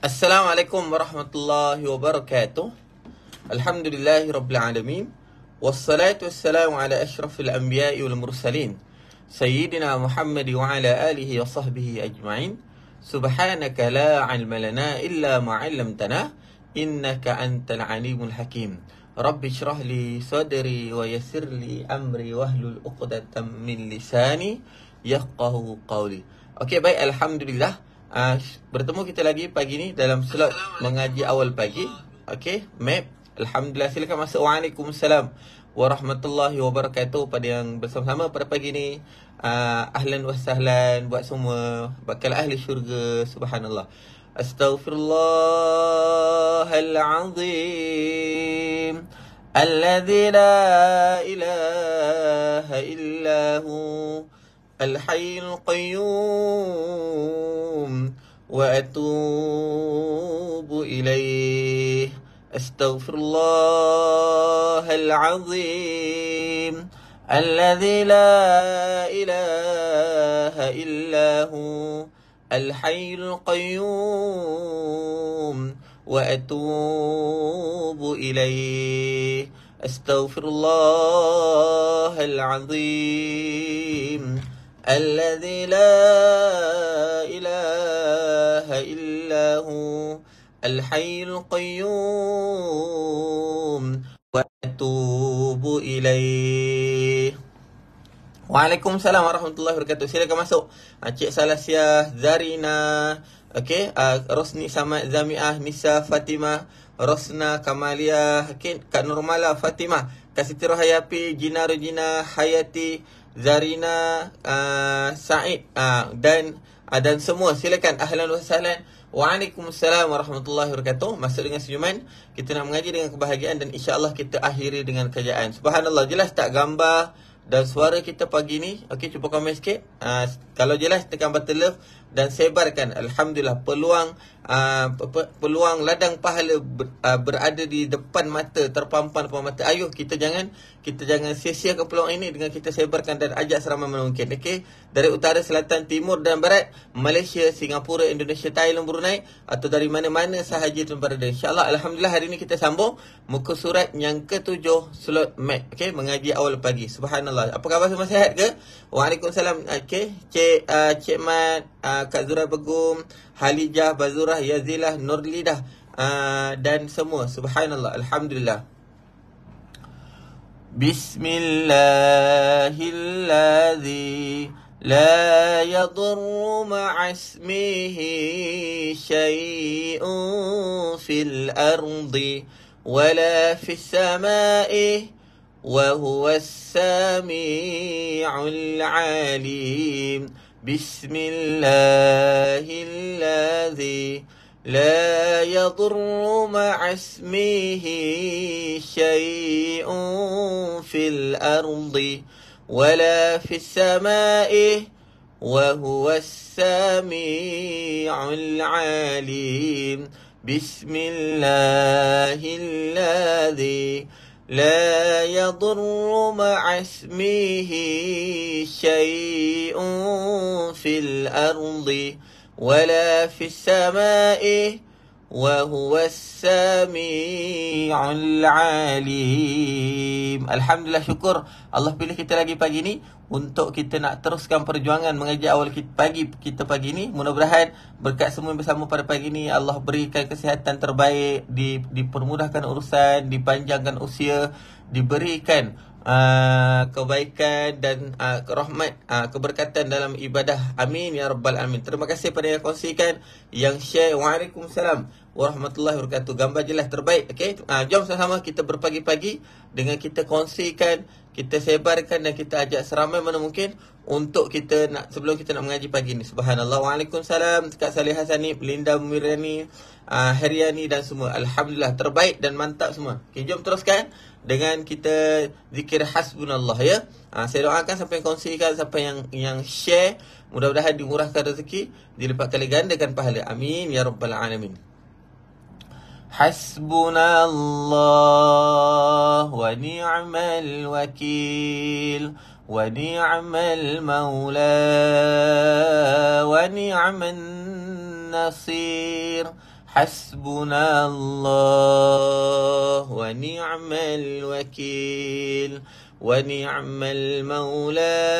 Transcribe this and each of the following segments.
Assalamualaikum warahmatullahi wabarakatuh. Alhamdulillahi rabbil alamin. Wassalatu wassalamu ala ashrafil anbiya'i wal mursalin. Sayyidina Muhammad wa ala alihi wa sahbihi ajma'in. Subhanaka la ilma lana illa ma 'allamtana innaka antal alimul hakim. Rabbi shrah li sadri wa yassir li amri wahlul 'uqdatam min lisani yafqahu qawli. Okey, baik, alhamdulillah. Bertemu kita lagi pagi ni dalam slot mengaji awal pagi. Okey, map. Alhamdulillah, silakan masuk. Waalaikumsalam warahmatullahi wabarakatuh. Pada yang bersama-sama pada pagi ni, ahlan wa sahlan buat semua bakal ahli syurga. Subhanallah. Astaghfirullahal azim alladzi la ilaha illahu الحي القيوم وأتوب إليه أستغفر الله العظيم الذي لا إله إلا هو الحي القيوم وأتوب إليه أستغفر الله العظيم الذي لا إله إلا هو الحي القيوم وأتوب إليه. Waalaikumsalam warahmatullahi wabarakatuh. Silakan masuk. Cik Salasiah, Zarina, okey, Rosni Samad Zamiah, Nisa Fatimah, Rosna Kamalia, okey, Kak Nurmala Fatimah, Kak Siti Rohayapi, Jina Regina, Hayati, Zarina, Said, dan semua, silakan, ahlan wa sahlan. Waalaikumsalam warahmatullahi wabarakatuh. Masuk dengan senyuman. Kita nak mengaji dengan kebahagiaan dan insya-Allah kita akhiri dengan kejayaan. Subhanallah, jelas tak gambar dan suara kita pagi ni? Okey, cuba komen sikit. Kalau jelas, tekan button love dan sebarkan. Alhamdulillah, peluang ladang pahala berada di depan mata, terpampang depan mata. Ayuh, kita jangan sia-siakan peluang ini dengan kita sebarkan dan ajak seramai mungkin. Okey, dari utara, selatan, timur dan barat, Malaysia, Singapura, Indonesia, Thailand, Brunei, atau dari mana-mana sahaja tuan berada. InsyaAllah, alhamdulillah, hari ini kita sambung muka surat yang ke-7 slot mat. Okey, mengaji awal pagi. Subhanallah. Apa khabar, semua sihat ke? Waalaikumsalam. Okey, Cik Mat, Kak Zura Begum, Halijah, Bazurah, Yazilah, Nurlidah, dan semua. Subhanallah, alhamdulillah. Bismillahilladzi la yadurru ma'asmihi syai'un fil ardi wala fis sama'i wa huwas sami'ul 'alim. Bismillahilladzi لا يضر مع اسمه شيء في الأرض ولا في السماء وهو السميع العليم. بسم الله الذي لا يضر مع اسمه شيء في الأرض ولا في السماء وهو السميع العليم. Alhamdulillah, syukur Allah pilih kita lagi pagi ni untuk kita nak teruskan perjuangan mengaji awal pagi kita pagi ni. Mudah-mudahan berkat semua yang bersama pada pagi ni, Allah berikan kesihatan terbaik, dipermudahkan urusan, dipanjangkan usia, diberikan kebaikan dan rahmat, keberkatan dalam ibadah. Amin ya rabbal alamin. Terima kasih pada yang kongsikan, yang share. Waalaikumsalam warahmatullahi wabarakatuh. Gambar jelas, terbaik. Okey, jom sama-sama kita berpagi-pagi dengan kita kongsikan, kita sebarkan dan kita ajak seramai mana mungkin untuk kita nak, sebelum kita nak mengaji pagi ni. Subhanallah. Waalaikumsalam Kak Salih Hasani, Linda Mirani, Heriani dan semua. Alhamdulillah, terbaik dan mantap semua. Okey, jom teruskan dengan kita zikir hasbunallah ya. Saya doakan siapa yang kongsikan, siapa yang share, mudah-mudahan dimurahkan rezeki, dilipat kali gandakan pahala. Amin ya rabbal alamin. Hasbunallah wa ni'mal wakil wa ni'mal maula wa ni'man nasir. حسبنا الله ونعم الوكيل ونعم المولى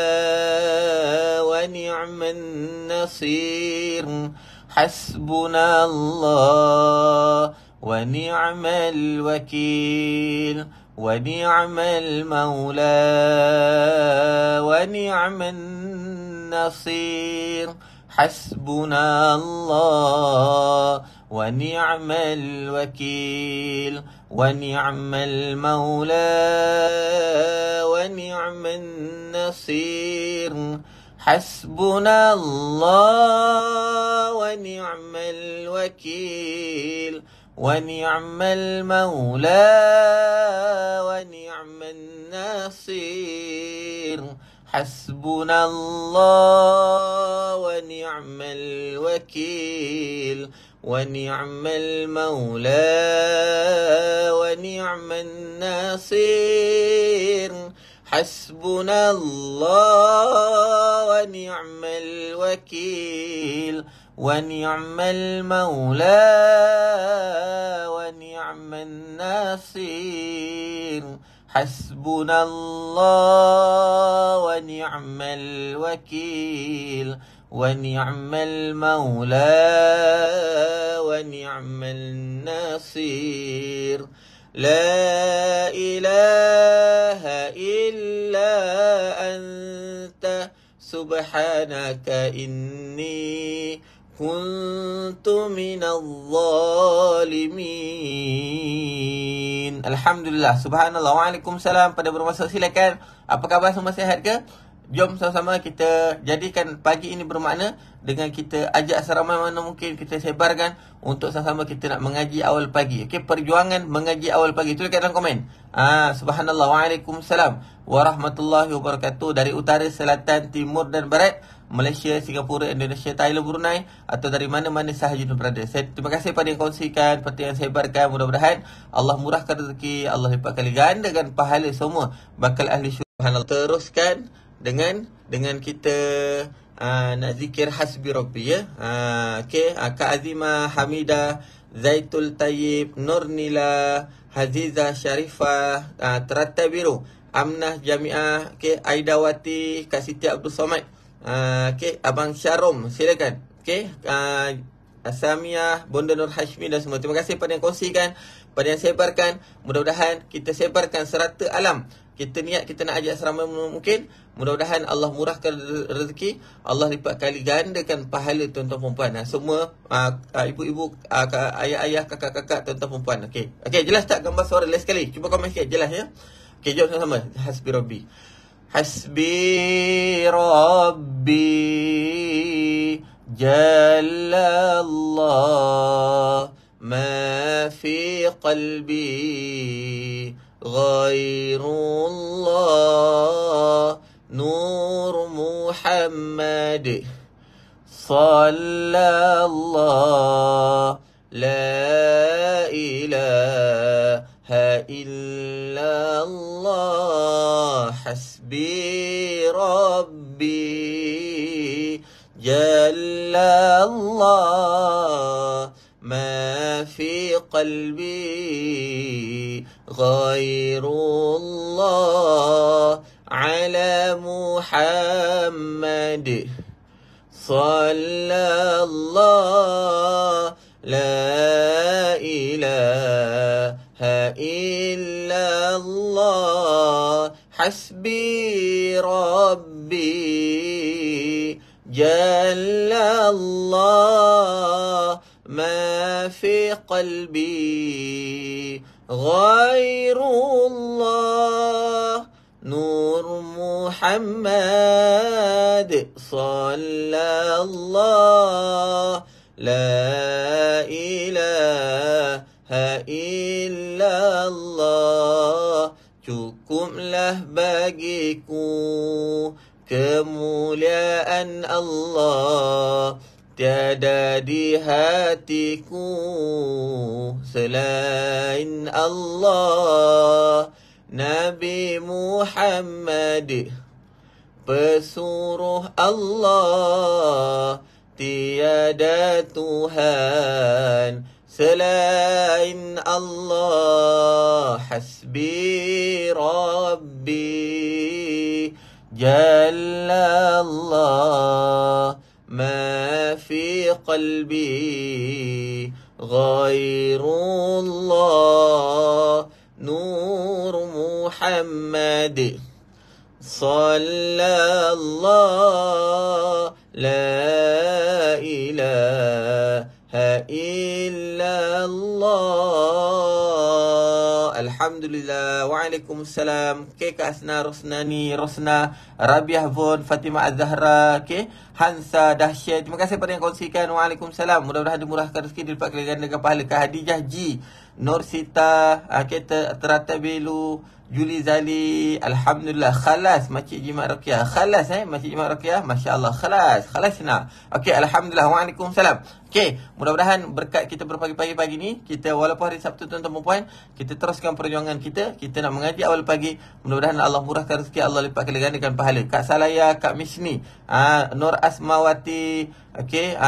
ونعم النصير حسبنا الله ونعم الوكيل ونعم المولى ونعم النصير حسبنا الله ونعم الوكيل ونعم المولى ونعم النصير حسبنا الله ونعم الوكيل ونعم المولى ونعم النصير حسبنا الله ونعم الوكيل ونعم المولى ونعم النصير حسبنا الله ونعم الوكيل ونعم المولى ونعم النصير حسبنا الله ونعم الوكيل ونعم المولى ونعم النصير لا إله إلا أنت سبحانك إني كنت من الظالمين. Alhamdulillah, subhanallah. Waalaikumsalam. Pada bermasuk silakan. Apa khabar, semua sihat ke? Jom sama-sama kita jadikan pagi ini bermakna dengan kita ajak seramai mana mungkin, kita sebarkan untuk sama-sama kita nak mengaji awal pagi. Okey, perjuangan mengaji awal pagi. Tuliskan dalam komen. Subhanallah. Waalaikumsalam warahmatullahi wabarakatuh. Dari utara, selatan, timur dan barat, Malaysia, Singapura, Indonesia, Thailand, Brunei, atau dari mana-mana sahaja berada. Saya terima kasih pada yang kongsikan, pada yang sebarkan. Mudah-mudahan Allah murahkan rezeki, Allah lipat kali gandakan pahala semua bakal ahli syurga. Teruskan dengan kita nak zikir hasbi rabbi, ya. Okey, Kak Azimah, Hamidah, Zaitul Tayyib, Nurnila, Haziza Sharifah, Teratai Biru, Amnah Jamiah, okey, Aidawati, Kak Siti Abdul Somad, okey, Abang Syarom, silakan. Okey, Asamiah, Bonda Nur Hashmi dan semua. Terima kasih pada yang kongsikan, pada yang sebarkan. Mudah-mudahan kita sebarkan serata alam. Kita niat kita nak ajak seramai mungkin. Mudah-mudahan Allah murahkan rezeki, Allah lipat kali gandakan pahala tuan-tuan perempuan. Semua ibu-ibu, ayah-ayah, kakak-kakak, tuan-tuan perempuan. Okey. Okey, jelas tak gambar suara? Last sekali. Cuba komen sikit, jelas ya? Okey, jom sama-sama. Hasbi Rabbi. Hasbi Rabbi Jalla Allah ma fi qalbi ghairullah Nur Muhammad sallallahu la ilaha illallah hasbi rabbi jalla Allah ma fi qalbi ghairullah ala Muhammad sallallahu la ilaha illallah hasbi rabbi jalla Allah ma fi qalbi ghairullah Nur Muhammad sallallahu la ilaha illallah cukuplah bagiku kemuliaan Allah tiada di hatiku selain Allah Nabi Muhammad pesuruh Allah tiada Tuhan selain Allah. Hasbi Rabbi Jalla Allah ma fi qalbi ghairullah Nur Muhammad Sallallahu La ilaha illallah. Alhamdulillah. Waalaikumsalam. Okay, Kak Asna, Rosnani, Rosna, Rabiah Von, Fatimah Az-Zahra, okay, Hansa, Dahsyat. Terima kasih pada yang kongsikan. Waalaikumsalam. Mudah-mudahan dimurahkan rezeki, dilipat kali ganda dengan pahala. Kak Hadijah G, Nur Sita, okay, Teratabilu, Juli Zali, Alhamdulillah, khalas Makcik Jimat Ruqyah. Khalas Makcik Jimat Ruqyah, Masya Allah, khalas nak. Okey, Alhamdulillah, Waalaikumsalam. Okey, mudah-mudahan berkat kita berpagi-pagi pagi ni, kita walaupun hari Sabtu tuan-tuan dan puan, kita teruskan perjuangan kita. Kita nak mengaji awal pagi. Mudah-mudahan Allah murahkan rezeki, Allah lipat kali gandakan pahala. Kak Salaya, Kak Misni, Nur Asmawati, okey,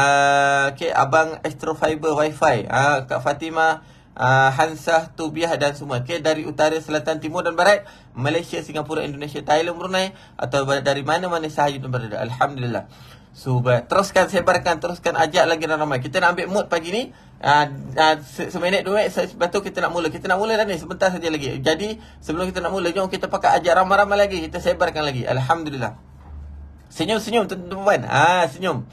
okey, Abang Astrofiber Wi-Fi, Kak Fatimah, Hansah, Tubiah dan semua, okay, dari utara, selatan, timur dan barat, Malaysia, Singapura, Indonesia, Thailand, Brunei, atau dari mana-mana sahaja tuan berada. Alhamdulillah. Teruskan sebarkan, teruskan ajak lagi ramai. Kita nak ambil mood pagi ni, seminit 2 minit, lepas tu kita nak mula. Kita nak mula dah ni, sebentar saja lagi. Jadi sebelum kita nak mula, jom kita pakai ajak ramai-ramai lagi, kita sebarkan lagi. Alhamdulillah. Senyum-senyum tuan-tuan. Senyum.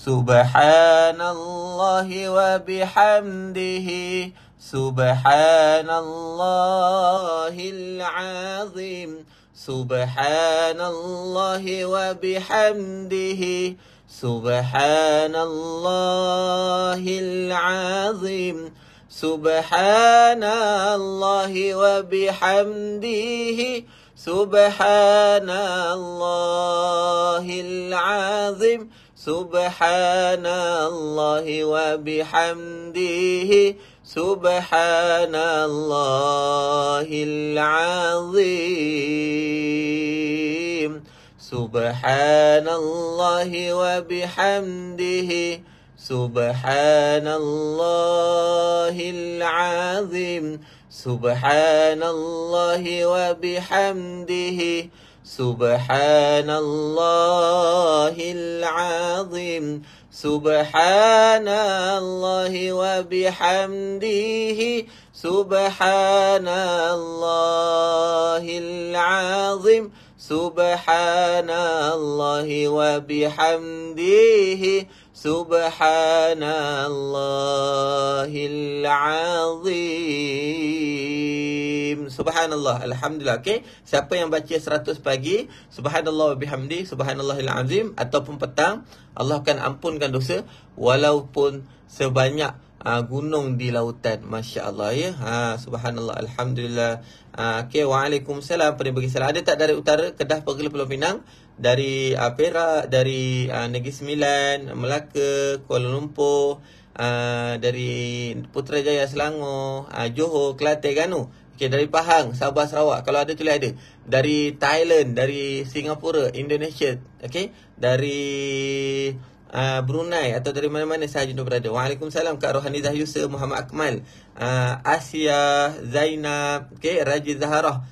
Subhanallahi wa bihamdihi Subhanallahil azim Subhanallahi wa bihamdihi Subhanallahil azim Subhanallahi wa bihamdihi Subhanallahil azim Subhanallahi wa bihamdihi Subhanallahil azim Subhanallahi wa bihamdihi Subhanallahil azim Subhanallahi wa bihamdihi Subhanallahil azim Subhanallahi wa bihamdihi Subhanallahil azim Subhanallahi wa bihamdihi Subhanallahil azim. Subhanallah. Alhamdulillah. Okey. Siapa yang baca 100 pagi, Subhanallah wa bihamdi, Subhanallahil azim, ataupun petang, Allah akan ampunkan dosa walaupun sebanyak gunung di lautan. Masya Allah, ya. Subhanallah. Alhamdulillah. Okey. Waalaikumsalam. Pada bagi salam. Ada tak dari utara, Kedah, Pergel, Pulau Pinang, dari Perak, dari Negeri Sembilan, Melaka, Kuala Lumpur, dari Putrajaya, Selangor, Johor, Kelantan, Terengganu. Okey, dari Pahang, Sabah, Sarawak. Kalau ada tulis ada. Dari Thailand, dari Singapura, Indonesia, okey, dari Brunei, atau dari mana-mana sahaja anda berada. Waalaikumsalam. Kak Rohanizah Yusuf, Muhammad Akmal, Asia, Zainab, okey, Raja Zaharah,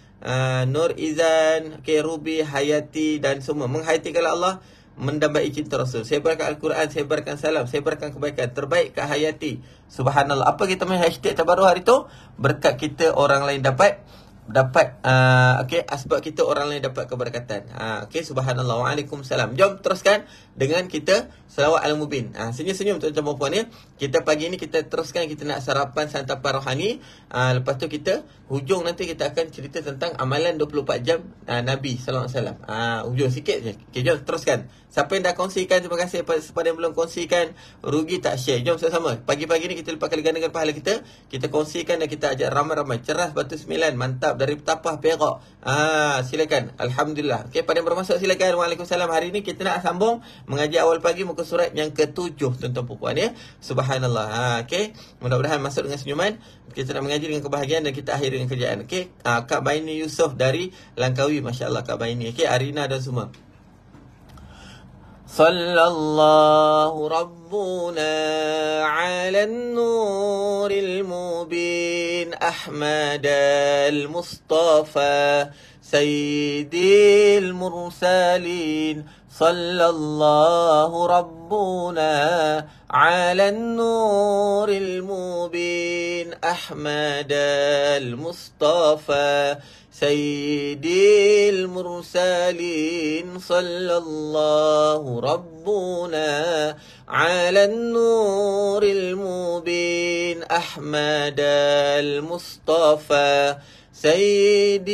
Nur Izan, okay, Ruby, Hayati dan semua. Menghayatikanlah Allah, mendambai cinta Rasul. Sebarkan Al-Quran, sebarkan salam, sebarkan kebaikan. Terbaik Kak Hayati. Subhanallah. Apa kita main hashtag terbaru hari tu? Berkat kita orang lain dapat okey, sebab kita orang lain dapat keberkatan. Okey, subhanallah. Waalaikumsalam. Jom teruskan dengan kita selawat al-mubin. Senyum-senyum tuan-tuan dan puan, ya. Kita pagi ni kita teruskan, kita nak sarapan santapan rohani. Lepas tu kita hujung nanti kita akan cerita tentang amalan 24 jam Nabi sallallahu alaihi wasallam. Hujung sikit je. Okey, jom teruskan. Siapa yang dah kongsikan, terima kasih. Kepada yang belum kongsikan, rugi tak share. Jom sama-sama. Pagi-pagi ni kita lipat kali gandakan pahala kita. Kita kongsikan dan kita ajak ramai-ramai. Ceras Batu Sembilan, mantap, dari Petapah, Perak. Silakan. Alhamdulillah. Okey, pada yang bermasuk silakan. Waalaikumsalam. Hari ni kita nak sambung mengaji awal pagi muka surat yang ke-7 tuan-tuan puan, ya. Subhanallah. Okey, mudah-mudahan masuk dengan senyuman. Kita nak mengaji dengan kebahagiaan dan kita akhir dengan kerjaan. Okey, Kak Baini Yusof dari Langkawi, masya-Allah Kak Baini. Okey, Arina dan semua. صلى الله ربنا على النور المبين أحمد المصطفى سيد المرسلين صلى الله ربنا على النور المبين أحمد المصطفى سيد المرسلين صلى الله ربنا على النور المبين أحمد المصطفى سيد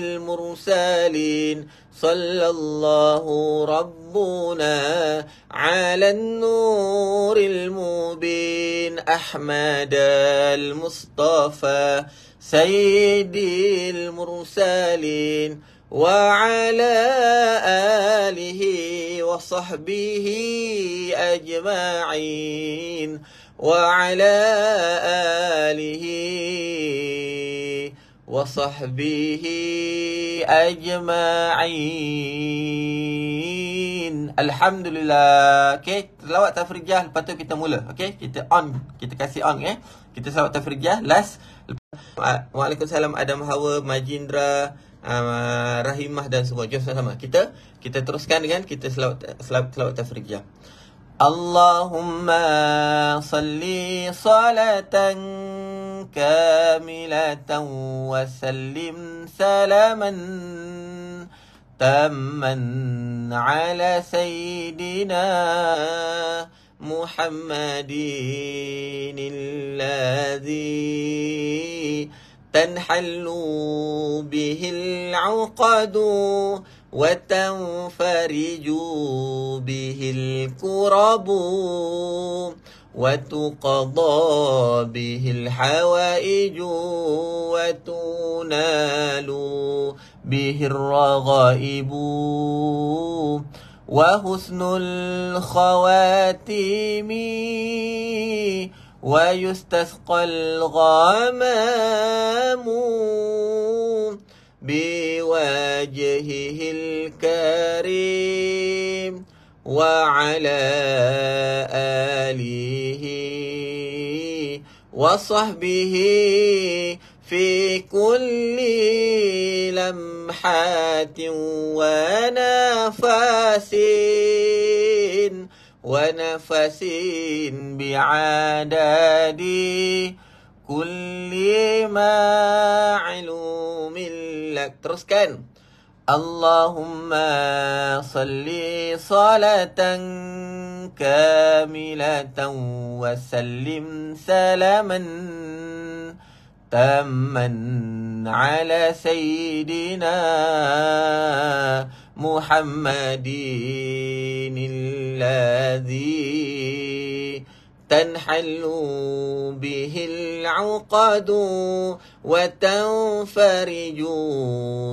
المرسلين صلى الله ربنا على النور المبين أحمد المصطفى سيد المرسلين وعلى آله وصحبه أجمعين وعلى آله وصحبه أجمعين. Alhamdulillah. Okey, selawat tafrijah, lepas tu kita mula. Okey, kita kasih on. Kita selawat tafrijah last. Waalaikumsalam Adam Hawa, Majindra, Rahimah dan semua. Jom sama-sama. Kita teruskan dengan kita selawat tafrijah. Allahumma salli salatan kamilatan wa sallim salaman tamman ala sayyidina Muhammadin alladhi tanhallu bihil uqadu وتنفرج به الكرب وتقضى به الحوائج وتنال به الرغائب وحسن الخواتيم ويستسقى الغمام بوجهه الكريم وعلى آله وصحبه في كل لمحات ونفس بعدد كل معلوم لك. Teruskan. Allahumma salli salatan kamilatan wa sallim salaman tamman ala sayyidina Muhammadin alladhi تنحل به العقد وتنفرج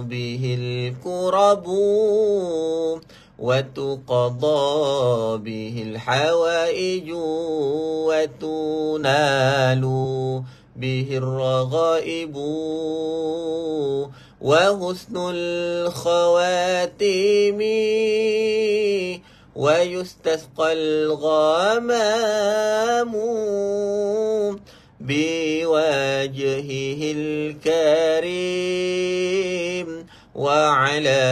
به الكرب وتقضى به الحوائج وتنال به الرغائب وحسن الخواتيم ويستسقى الغمام بوجهه الكريم وعلى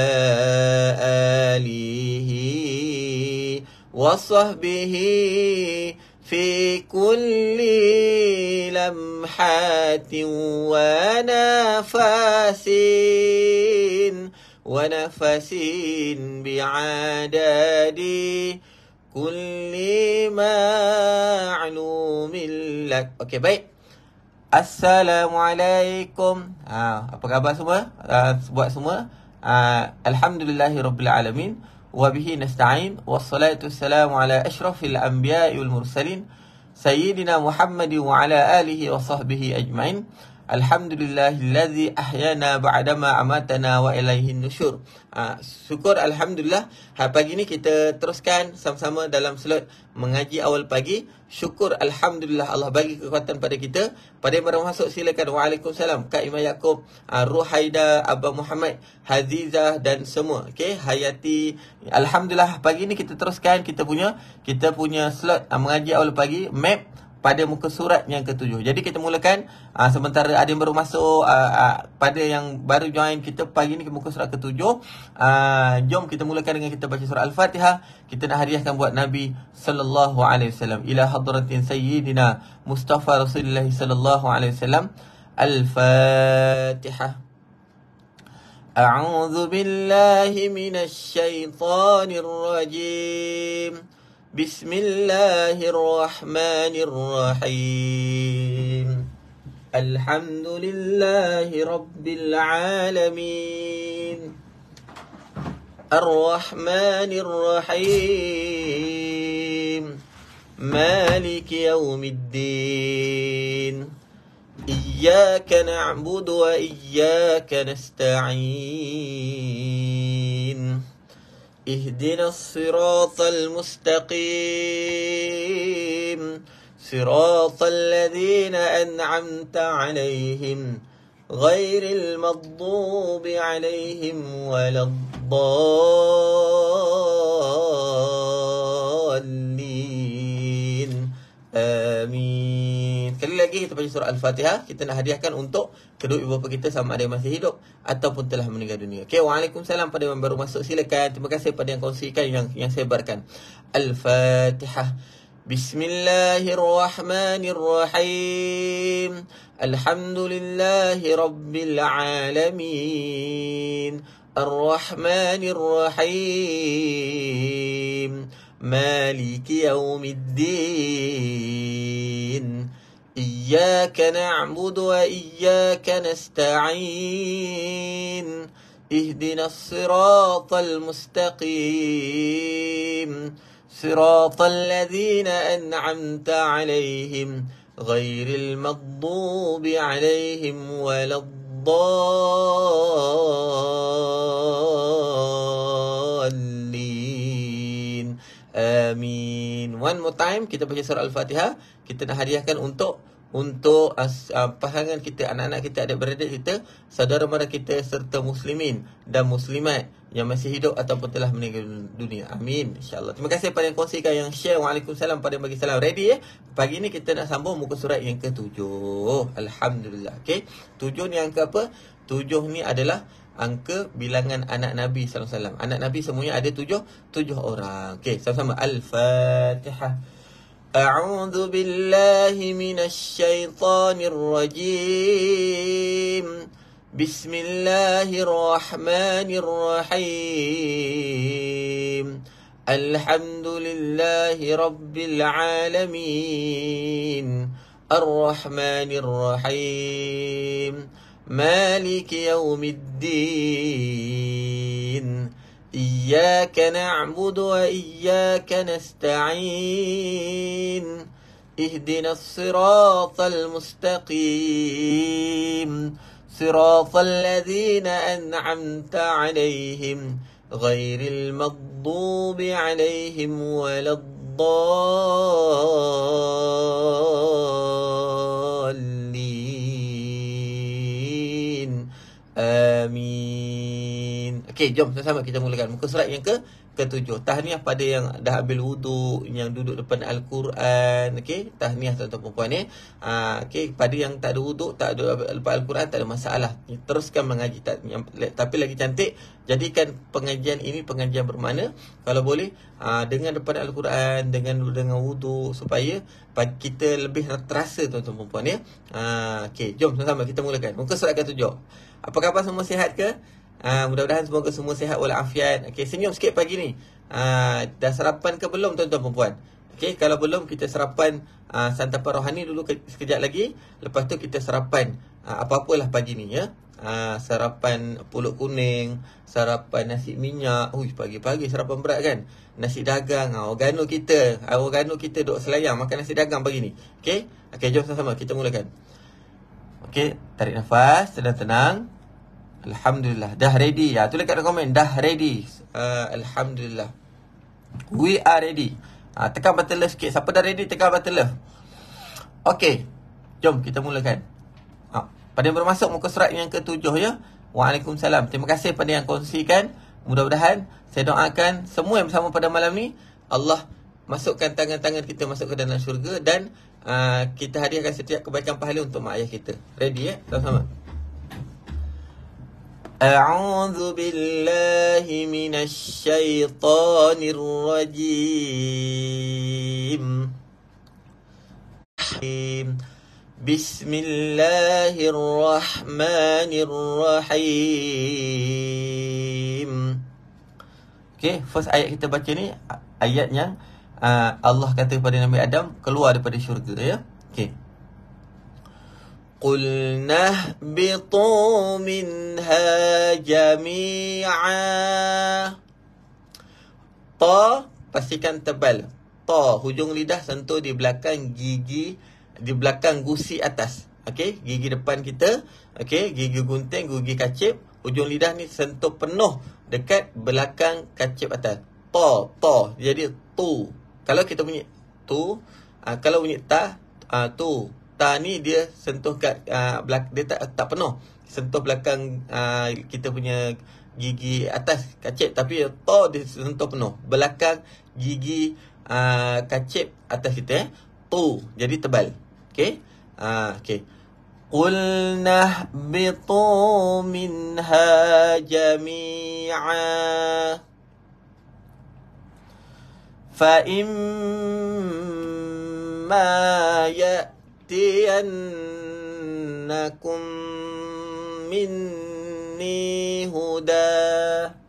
آله وصحبه في كل لمحات ونفس بعدد كل معلوم لك. Okey, baik. Assalamualaikum. Apa khabar semua? Buat semua. Alhamdulillahirabbil wa bihi nasta'in wassalatu wassalamu ala asyrafil anbiya'i wal mursalin sayyidina Muhammadin wa ala alihi wa sahbihi ajma'in. Alhamdulillahillazi ahyana ba'dama amatana wa ilaihin nusyur. Syukur Alhamdulillah. Pagi ni kita teruskan sama-sama dalam slot mengaji awal pagi. Syukur Alhamdulillah Allah bagi kekuatan pada kita. Pada yang baru masuk silakan. Waalaikumsalam. Kak Imam Yaakob, Ruhaida, Abah Muhammad, Hazizah dan semua. Okay, Hayati. Alhamdulillah pagi ni kita teruskan kita punya slot mengaji awal pagi, map pada muka surat yang ke-7. Jadi kita mulakan sementara ada yang baru masuk, pada yang baru join kita pagi ni ke muka surat ke-7. Jom kita mulakan dengan kita baca surah Al-Fatihah. Kita nak hadiahkan buat Nabi sallallahu alaihi wasallam. Ila hadratin sayyidina Mustafa Rasulullah sallallahu alaihi wasallam. Al-Fatihah. A'udzu billahi minasy syaithanir rajim. بسم الله الرحمن الرحيم الحمد لله رب العالمين الرحمن الرحيم مالك يوم الدين إياك نعبد وإياك نستعين اهدنا الصراط المستقيم صراط الذين أنعمت عليهم غير المغضوب عليهم ولا الضالين Amin. Sekali lagi kita baca surah Al-Fatihah. Kita nak hadiahkan untuk kedua ibu bapa kita sama ada yang masih hidup ataupun telah meninggal dunia. Okey, waalaikumsalam pada yang baru masuk silakan. Terima kasih pada yang kongsikan yang sebarkan. Al-Fatihah. Bismillahirrahmanirrahim. Alhamdulillahi rabbil alamin. Ar-Rahmanir-Rahim. مالك يوم الدين إياك نعبد وإياك نستعين اهدنا الصراط المستقيم صراط الذين أنعمت عليهم غير المغضوب عليهم ولا الضالين Amin. One more time kita baca surah Al-Fatihah. Kita nak hadiahkan untuk pasangan kita, anak-anak kita, adik-beradik kita, saudara mara kita serta muslimin dan muslimat yang masih hidup ataupun telah meninggal dunia. Amin. InsyaAllah. Terima kasih pada yang kongsikan, yang share. Waalaikumsalam pada yang bagi salam. Ready Pagi ni kita nak sambung muka surat yang ke-7. Alhamdulillah. Okay. 7 ni angka apa? 7 ni adalah angka bilangan anak Nabi SAW. Anak Nabi semuanya ada 7 orang. Okey, sama-sama. Al-Fatihah. A'udzu billahi minasy syaithanir rajim. Bismillahirrahmanirrahim. Alhamdulillahi rabbil alamin. Ar-Rahmanir-Rahim. مالك يوم الدين إياك نعبد وإياك نستعين اهدنا الصراط المستقيم صراط الذين أنعمت عليهم غير المغضوب عليهم ولا الضالين Amin. Okey, jom sama-sama kita mulakan muka surat yang ke-7. Tahniah pada yang dah ambil wuduk, yang duduk depan Al-Quran. Okey, tahniah tuan-tuan puan-puan okey, pada yang tak ada wuduk, tak ada lepas Al-Quran, tak ada masalah. Teruskan mengaji. Tapi lagi cantik, jadikan pengajian ini pengajian bermakna. Kalau boleh dengan depan Al-Quran, dengan wuduk, supaya kita lebih terasa tuan-tuan puan-puan okey, jom sama-sama kita mulakan muka surat ke-7. Apa khabar, semua sihat ke? Mudah-mudahan semoga semua sihat walafiat. Okey, senyum sikit pagi ni. Dah sarapan ke belum tuan-tuan perempuan? Okey, kalau belum kita sarapan santapan rohani dulu sekejap lagi. Lepas tu kita sarapan apa-apalah pagi ni ya. Sarapan pulut kuning, sarapan nasi minyak. Pagi-pagi sarapan berat kan? Nasi dagang. Organo kita duk selayang makan nasi dagang pagi ni. Okey, jom sama-sama kita mulakan. Okey, tarik nafas, tenang-tenang. Alhamdulillah, dah ready. Ya, tulis kat komen, dah ready. Alhamdulillah. We are ready. Tekan button love sikit. Siapa dah ready, tekan button love. Okey, jom kita mulakan. Pada yang bermasuk muka surat yang ke-7 ya. Waalaikumsalam. Terima kasih pada yang kongsikan. Mudah-mudahan saya doakan semua yang bersama pada malam ni, Allah masukkan tangan-tangan kita masuk ke dalam syurga dan kita hadiahkan setiap kebaikan pahala untuk mak ayah kita. Ready ya? Sama-sama. A'udzu billahi minasy syaithanir rajim. Bismillahirrahmanirrahim. Okay, first ayat kita baca ni ayat yang Allah kata kepada Nabi Adam keluar daripada syurga ya. Okay. Qulna bitu minha jami'a. Ta pastikan tebal. Ta hujung lidah sentuh di belakang gigi, di belakang gusi atas. Okey, gigi depan kita, okey, gigi gunting, gigi kacip, hujung lidah ni sentuh penuh dekat belakang kacip atas. Ta. Jadi tu. Kalau kita bunyi tu, kalau bunyi ta, tu. Ta ni dia sentuh kat dia tak penuh. Sentuh belakang kita punya gigi atas kacip, tapi ta dia sentuh penuh belakang gigi kacip atas kita tu. Jadi tebal. Okey. Okey. Qulna bitu minha jami'a fa imma ya'tiyannakum minni huda.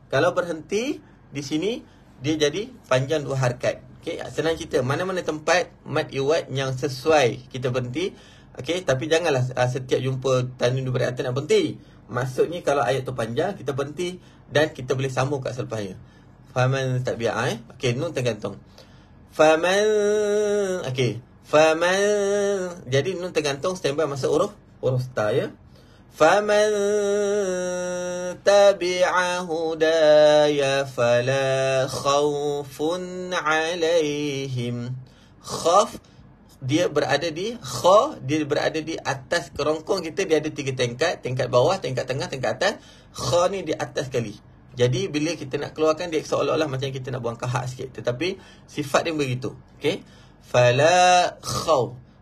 Kalau berhenti di sini dia jadi panjang 2 harakat. Okey, senang cerita. Mana-mana tempat mad iwad yang sesuai kita berhenti. Okey, tapi janganlah setiap jumpa tanwin diberi atas nak berhenti. Maksudnya kalau ayat tu panjang kita berhenti dan kita boleh sambung kat selepasnya. Faman tak biar Okey, nun tergantung. Faman. Okey. Faman. Jadi nun tergantung standby masuk huruf ta ya. Faman tabi'a hudaya fala khawfun alaihim. Khaf dia berada di atas kerongkong kita, dia ada 3 tingkat, tingkat bawah, tingkat tengah, tingkat atas. Kha ni di atas sekali. Jadi bila kita nak keluarkan dia seolah-olah macam kita nak buang kahak sikit, tetapi sifat dia begitu. Okey. Fala khawfun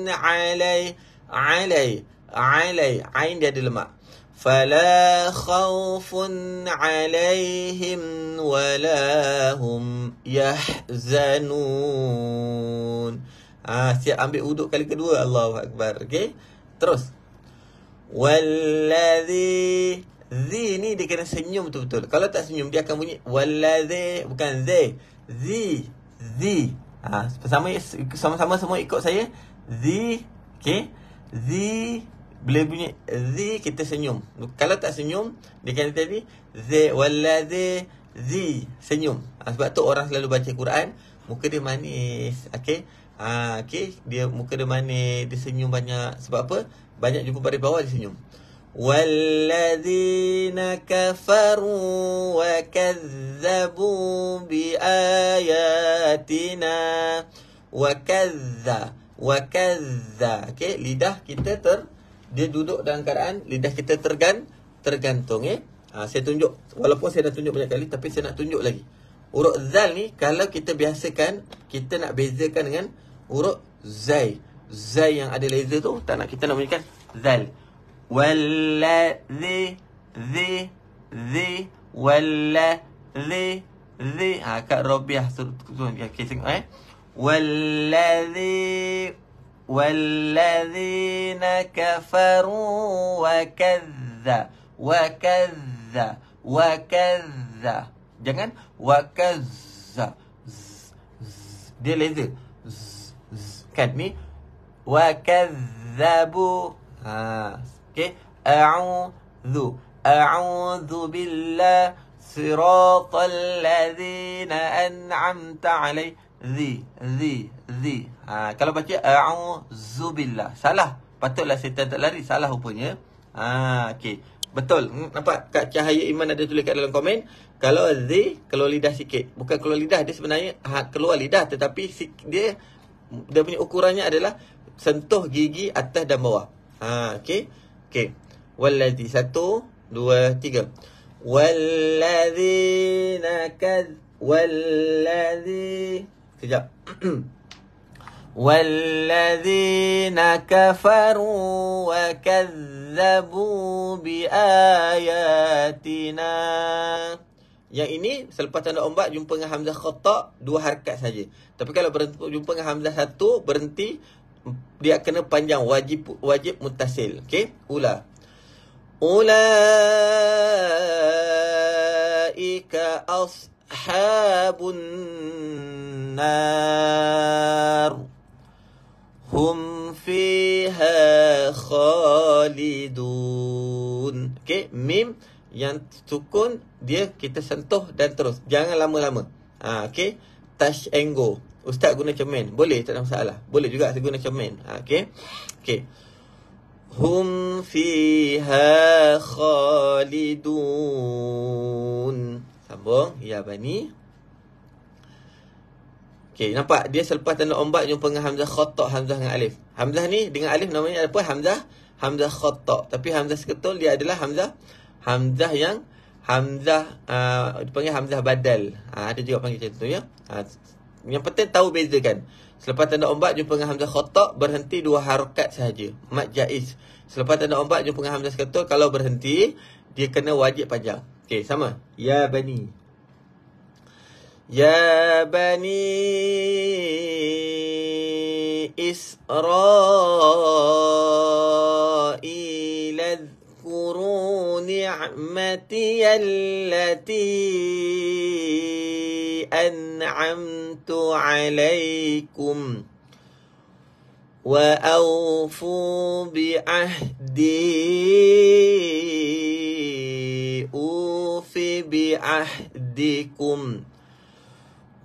alai ain dia ada lemak. Fala khawfun alaihim wala hum yahzanun. Siap ambil uduk kali kedua. Allahu akbar. Okey. Terus. Wallazi. Zi ni dia kena senyum betul-betul. Kalau tak senyum dia akan bunyi wallazi, bukan ze. Zi. Sama-sama semua ikut saya. Zi. Okey. Zi. Bila bunyi zi kita senyum. Kalau tak senyum dia kena tadi ze wallazi zi, senyum. Sebab tu orang selalu baca Quran muka dia manis. Okey. Okey, dia muka dia manis, dia senyum banyak. Sebab apa? Banyak jumpa baris bawah dia senyum. Wallazina kafaru wa kazzabu bi ayatina wa kazza. Okey, lidah kita dia duduk dalam keadaan lidah kita tergantung saya tunjuk, walaupun saya dah tunjuk banyak kali, tapi saya nak tunjuk lagi. Huruf zal ni kalau kita biasakan, kita nak bezakan dengan huruf zai. Zai yang ada laser tu tak nak, kita nak bunyikan zal. Wallazi zi wallazi Kak Robiah okey tengok wallazina kafaru wa kadza jangan wa kadza dia laser kan ni wa kadzabu okey a'udzu billah siratal ladzina an'amta alaihim. zi. Kalau baca a'udzubillah, salah. Patutlah saya tak lari, salah rupanya. Okey. Betul. Nampak Kak Cahaya Iman ada tulis kat dalam komen. Kalau zi, keluar lidah sikit. Bukan keluar lidah, dia sebenarnya keluar lidah. Tetapi dia punya ukurannya adalah sentuh gigi atas dan bawah. Okey. Okey. Wallazi, 1, 2, 3. Wallazi. Sekejap. وَالَّذِينَ كَفَرُوا وَكَذَّبُوا بِآيَاتِنَا. Yang ini selepas tanda ombak jumpa dengan hamzah khata' 2 harakat saja. Tapi kalau jumpa dengan hamzah 1 berhenti, dia kena panjang, wajib muttasil. Okey, Ulaika ashabun nar hum fiha khalidun. Okey, mim yang sukun dia kita sentuh dan terus. Jangan lama-lama. Okey, touch and go. Ustaz guna cermin. Boleh, tak ada masalah. Boleh juga saya guna cermin. Okey. Okey. Hum fiha khalidun. Sambung. Ya bani. Okey, nampak dia selepas tanda ombak jumpa dengan hamzah khata', hamzah dengan alif. Hamzah ni dengan alif namanya apa? Hamzah khata'. Tapi hamzah seketul dia adalah hamzah yang dipanggil hamzah badal. Ada juga panggil macam tu ya. Yang penting tahu bezakan. Selepas tanda ombak jumpa dengan hamzah khata', berhenti 2 harakat sahaja. Mad jaiz. Selepas tanda ombak jumpa dengan hamzah seketul, kalau berhenti dia kena wajib panjang. Okey, sama. Ya bani. Ya bani Israil adhkuru ni'mati allati an'amtu alaikum wa awfu ufi bi'ahdikum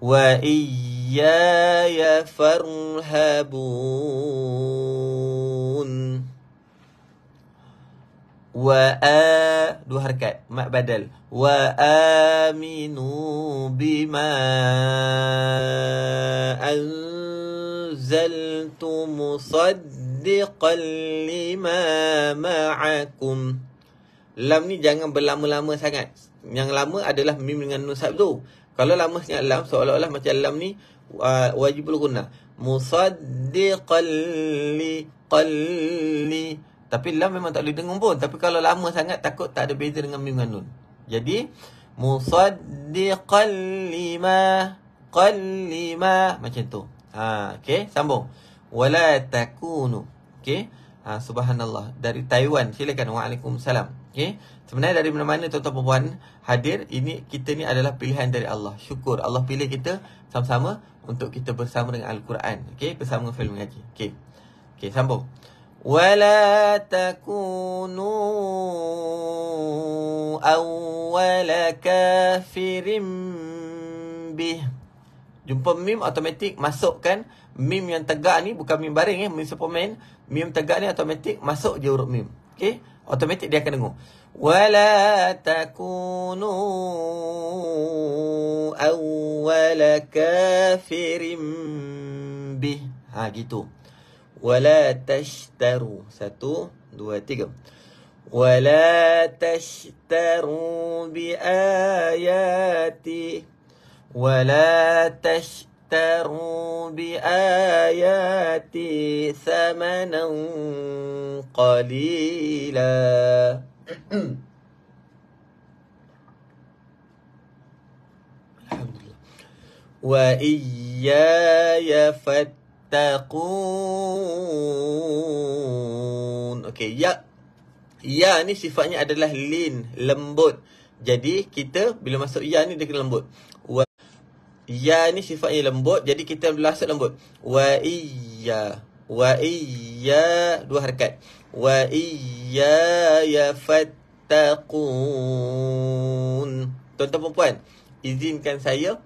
wa iyaya farhabun. 2 harakat, mat badal. Wa aminu bima anzaltu musaddiqan lima ma'akum. Lam ni jangan berlama-lama sangat. Yang lama adalah mim dengan nun sabdu. Kalau lama sangat lam, seolah-olah macam lam ni wajibul gunnah. Musaddiqan li. Tapi lam memang tak boleh dengung pun. Tapi kalau lama sangat takut tak ada beza dengan mim dengan nun. Jadi musaddiqan lima macam tu. Okey, sambung. Wala takunu. Okey. Subhanallah. Dari Taiwan. Silakan. Waalaikumsalam. Okey. Sebenarnya dari mana-mana tuan-tuan perempuan hadir, ini kita ni adalah pilihan dari Allah. Syukur Allah pilih kita sama-sama untuk kita bersama dengan Al-Quran. Okey, bersama dengan film mengaji. Okey. Okey, sambung. Wala takunu awwala kafirim bih. Jumpa mim automatik masukkan mim yang tegak ni, bukan mim baring mim Superman. Mim tegak ni automatik masuk je huruf mim. Okey, automatik dia akan dengar. Wala takunu awwala kafirim bih. Gitu. Wala tashtaru. 1, 2, 3. Wala tashtaru bi ayati. Wala tashtaru bi ayati thamanan qalila. Alhamdulillah. Wa iyaya fattaqun. Okey, ya ni sifatnya adalah lin, lembut. Jadi kita bila masuk ya ni dia kena lembut. Ya ni sifatnya lembut, jadi kita masuk lembut. Wa iya 2 harakat. Wa iyaya fattaqun. Tuan-tuan perempuan, izinkan saya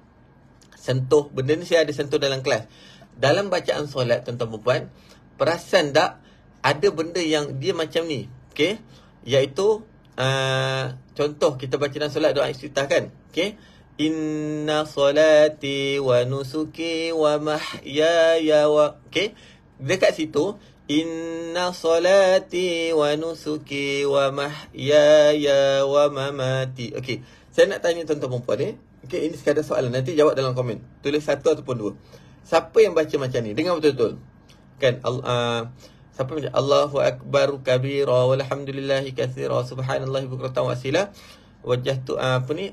sentuh. Benda ni saya ada sentuh dalam kelas. Dalam bacaan solat, tuan-tuan dan puan, perasan tak ada benda yang dia macam ni, okey? Iaitu contoh kita baca dalam solat doa istiftah kan, okey? Inna solati wa nusuki wa mahyaya wa, okey? Dekat situ, inna solati wa nusuki wa mahyaya wa mamati. Okey, saya nak tanya tuan-tuan dan puan ni. Okey, ini sekadar soalan, nanti jawab dalam komen. Tulis 1 ataupun 2. Siapa yang baca macam ni? Dengar betul-betul. Kan, siapa macam Allahu akbar kabira walhamdulillahi katsira subhanallahi bukratan wa asila wajjahtu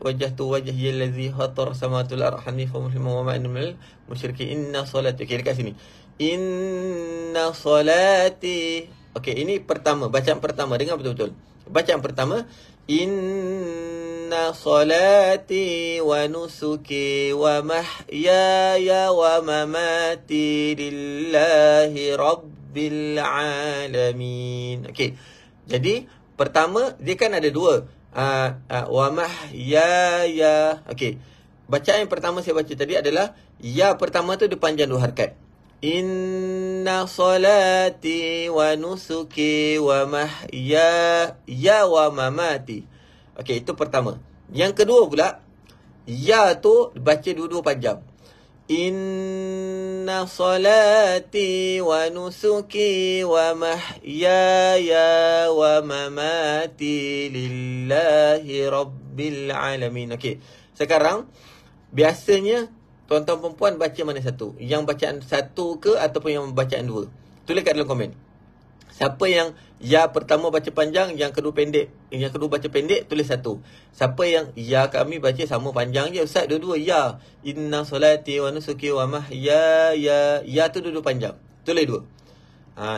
wajjahtu wajhi allazi khatar samatul arhami fa muslimu wa ma'an minal musyrikin inna salati. Okey, dekat sini. Inna salati. Okey, ini pertama, bacaan pertama. Dengar betul-betul. Bacaan pertama, inna salati wa nusuki wa mahyaya wa mamati lillahi rabbil alamin. Okey. Jadi, pertama dia kan ada 2. Wa mahyaya. Okey. Bacaan yang pertama saya baca tadi adalah ya pertama tu dia panjang 2 harakat. Inna salati wa nusuki wa mahyaya wa mamati. Okey, itu pertama. Yang kedua pula, ya tu baca dua-dua panjang. Inna salati wa nusuki wa mahyaya wa mamati lillahi rabbil alamin. Okey, sekarang biasanya tuan-tuan perempuan baca mana satu? Yang bacaan 1 ke ataupun yang bacaan 2? Tulis kat dalam komen. Siapa yang ya pertama baca panjang, yang kedua pendek, yang kedua baca pendek, tulis 1. Siapa yang ya kami baca sama panjang je, Ustaz, dua-dua ya. Inna solati wa nusuki wa mahyaya. Ya tu dua-dua panjang. Tulis 2.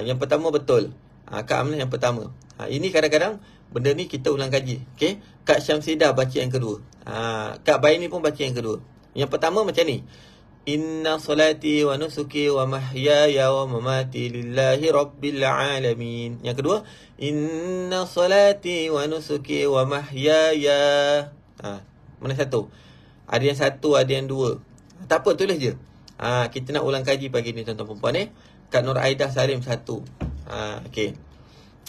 Yang pertama betul. Kak Amnah yang pertama. Ini kadang-kadang benda ni kita ulang kaji. Okey. Kak Syamsidah baca yang kedua. Kak Baini pun baca yang kedua. Yang pertama macam ni. Inna salati wa nusuki wa mahyaya wa mamati lillahi rabbil alamin. Yang kedua, inna salati wa nusuki wa mahyaya. Mana satu? Ada yang 1, ada yang 2. Tak apa, tulis je. Kita nak ulang kaji pagi ni tuan-tuan perempuan ni. Kak Nur Aidah Salim 1. Okey.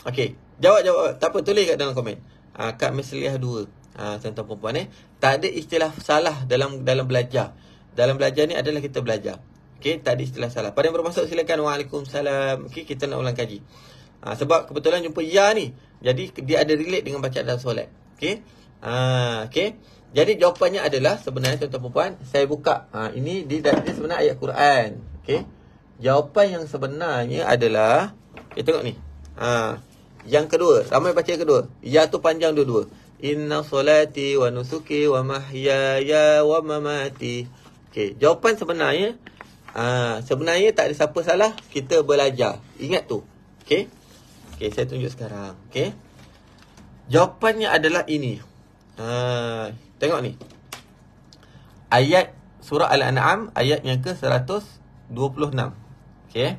Okey, jawab. Tak apa, tulis kat dalam komen. Kak Misliah 2. Tuan-tuan perempuan ni, tak ada istilah salah dalam belajar. Dalam belajar ni adalah kita belajar. Okey, tak ada istilah salah. Pada yang bermasuk silakan. Waalaikumsalam. Okey, kita nak ulang kaji. Sebab kebetulan jumpa ya ni. Jadi dia ada relate dengan bacaan dalam solat. Okey. Okey. Jadi jawapannya adalah sebenarnya tuan-tuan perempuan, saya buka. Ini dia sebenarnya ayat Quran. Okey. Jawapan yang sebenarnya adalah, kita tengok ni. Yang kedua, ramai baca yang kedua. Ya tu panjang dua-dua. Inna solati wa nusuki wa mahyaya wa mamati. Okey, jawapan sebenarnya sebenarnya tak ada siapa salah, kita belajar. Ingat tu. Okey. Okey, saya tunjuk sekarang. Okey. Jawapannya adalah ini. Tengok ni. Ayat surah Al-An'am ayat yang ke-126. Okey.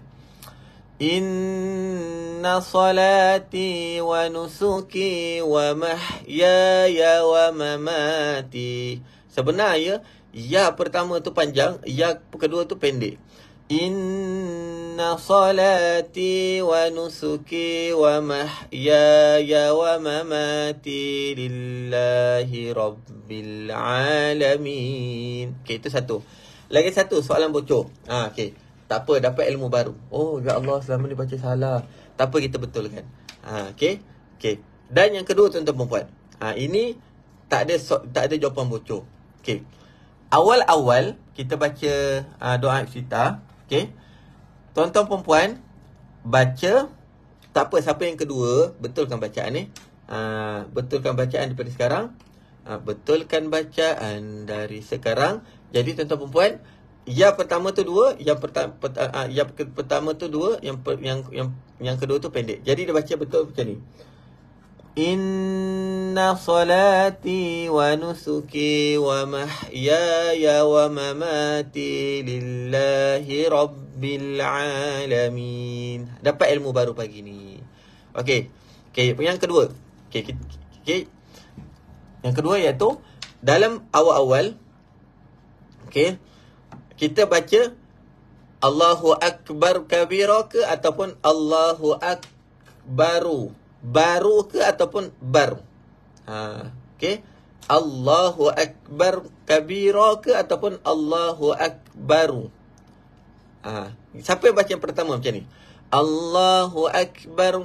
Inna salati wa nusuki wa mahyaya wa mamati. Sebenarnya ya pertama tu panjang, ya kedua tu pendek. Inna salati wa nusuki wa mahyaya wa mamati lillahi rabbil alamin. Okey, itu satu. Lagi satu soalan bocor. Okey. Tak apa, dapat ilmu baru. Oh, ya Allah, selama ni baca salah. Tak apa, kita betulkan. Okey. Okey. Dan yang kedua tuan-tuan perempuan. Ini tak ada jawapan bocor. Okey. Awal-awal kita baca doa iftitah. Okey. Tuan-tuan perempuan baca, tak apa, siapa yang kedua betulkan bacaan ni. Betulkan bacaan daripada sekarang. Betulkan bacaan dari sekarang. Jadi tuan-tuan perempuan, ya pertama tu 2, yang pertama tu 2, yang kedua tu pendek. Jadi dia baca betul macam ni. Inna salati wa nusuki wa mahyaya wa mamati lillahi rabbil alamin. Dapat ilmu baru pagi ni. Okey. Okey, yang kedua. Okey. Yang kedua iaitu dalam awal-awal, okey, kita baca Allahu Akbar kabira ke ataupun Allahu Akbaru? Baru ke ataupun baru? Okey. Allahu Akbar kabira ke ataupun Allahu Akbaru? Siapa yang baca yang pertama macam ni? Allahu Akbar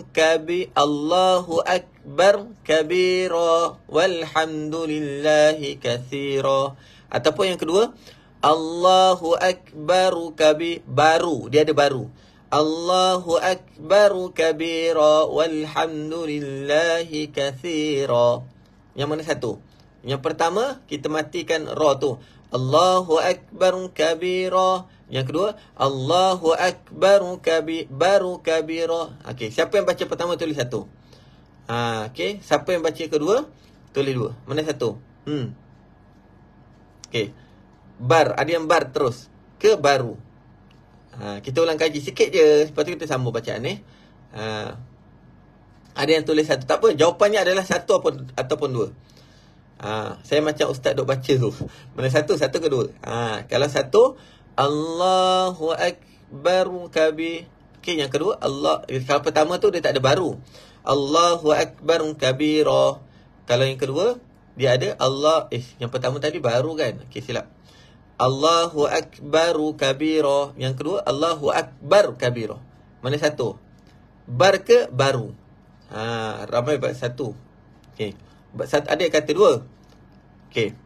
kabira walhamdulillahi katsira. Ataupun yang kedua, Allahu Akbar baru, dia ada baru. Allahu Akbar kabira walhamdulillahi katsira. Yang mana satu? Yang pertama, kita matikan ra tu. Allahu Akbar kabira. Yang kedua, Allahu Akbar baru kabira. Okey, siapa yang baca pertama tulis satu. Okey, siapa yang baca kedua tulis dua. Mana satu? Okey. Bar, ada yang bar terus ke baru? Kita ulang kaji sikit je, lepas tu kita sambung bacaan ni. Ada yang tulis satu. Tak apa, jawapannya adalah satu ataupun dua. Saya macam ustaz duk baca tu. Mana satu ke dua? Kalau satu, Allahu Akbar kabir. Okey, yang kedua Allah. Kalau pertama tu dia tak ada baru. Allahu Akbar kabira. Kalau yang kedua dia ada Allah. Yang pertama tadi baru kan? Okey, silap. Allahu Akbar kabira. Yang kedua Allahu Akbar kabira. Mana satu? Bar ke baru? Ramai buat satu. Okey. Ada yang kata dua. Okey.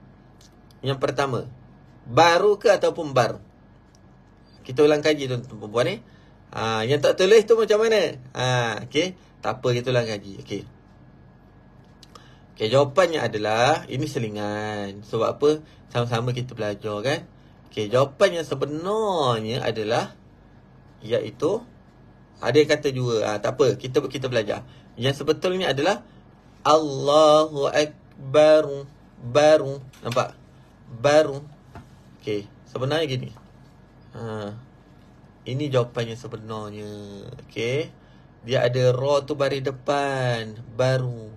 Yang pertama, baru ke ataupun bar? Kita ulang kaji tuan-tuan perempuan ni. Yang tak tulis tu macam mana? Okey. Tak apa, kita ulang kaji. Okey. Okey, jawapannya adalah ini selingan. Sebab apa? Sama-sama kita belajar kan? Okey, jawapan yang sebenarnya adalah iaitu ada yang kata dua. Tak apa, kita belajar. Yang sebetulnya adalah Allahu Akbar baru. Nampak? Baru. Okey, sebenarnya gini. Ini jawapannya sebenarnya. Okey. Dia ada ra tu baris depan, baru.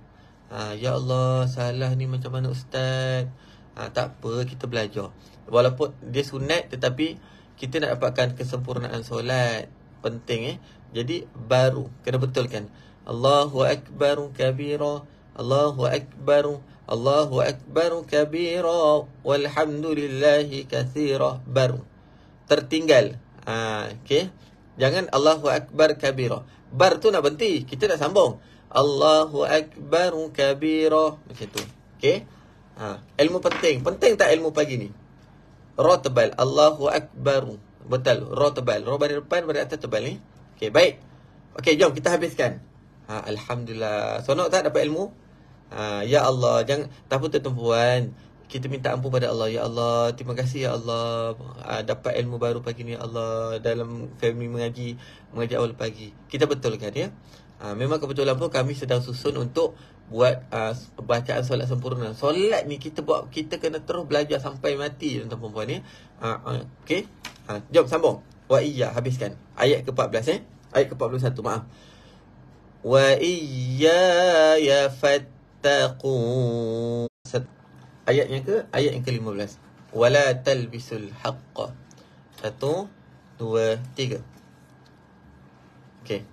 Ya Allah, salah ni macam mana ustaz? Tak apa, kita belajar. Walaupun dia sunat tetapi kita nak dapatkan kesempurnaan solat. Penting Jadi baru kena betulkan. Allahu Akbar kabira. Allahu Akbar kabira walhamdulillahi katsira. Baru. Tertinggal. Okey. Jangan Allahu Akbar kabira. Bar tu nak berhenti. Kita nak sambung. Allahu Akbar kabira. Macam tu. Okey. Ilmu penting. Penting tak ilmu pagi ni? Ra tebal. Allahu Akbar. Betul. Ra tebal. Ra baris depan, baris atas tebal ni. Okey, baik. Okey, jom kita habiskan. Alhamdulillah. Sonok tak dapat ilmu? Ya Allah, jangan tak apa tuan-tuan. Kita minta ampun pada Allah. Ya Allah, terima kasih ya Allah. Dapat ilmu baru pagi ni ya Allah. Dalam family mengaji awal pagi. Kita betulkan ya. Memang kebetulan pun kami sedang susun untuk buat bacaan solat sempurna. Solat ni kita kena terus belajar sampai mati tuan-tuan perempuan ya. Okey. Jom sambung. Wa iya, habiskan. Ayat ke-14 Ayat ke-41, maaf. Wa iyaya fattaqun. Ayat yang ke-15. Wala talbisul haqqa. 1, 2, 3. Okey.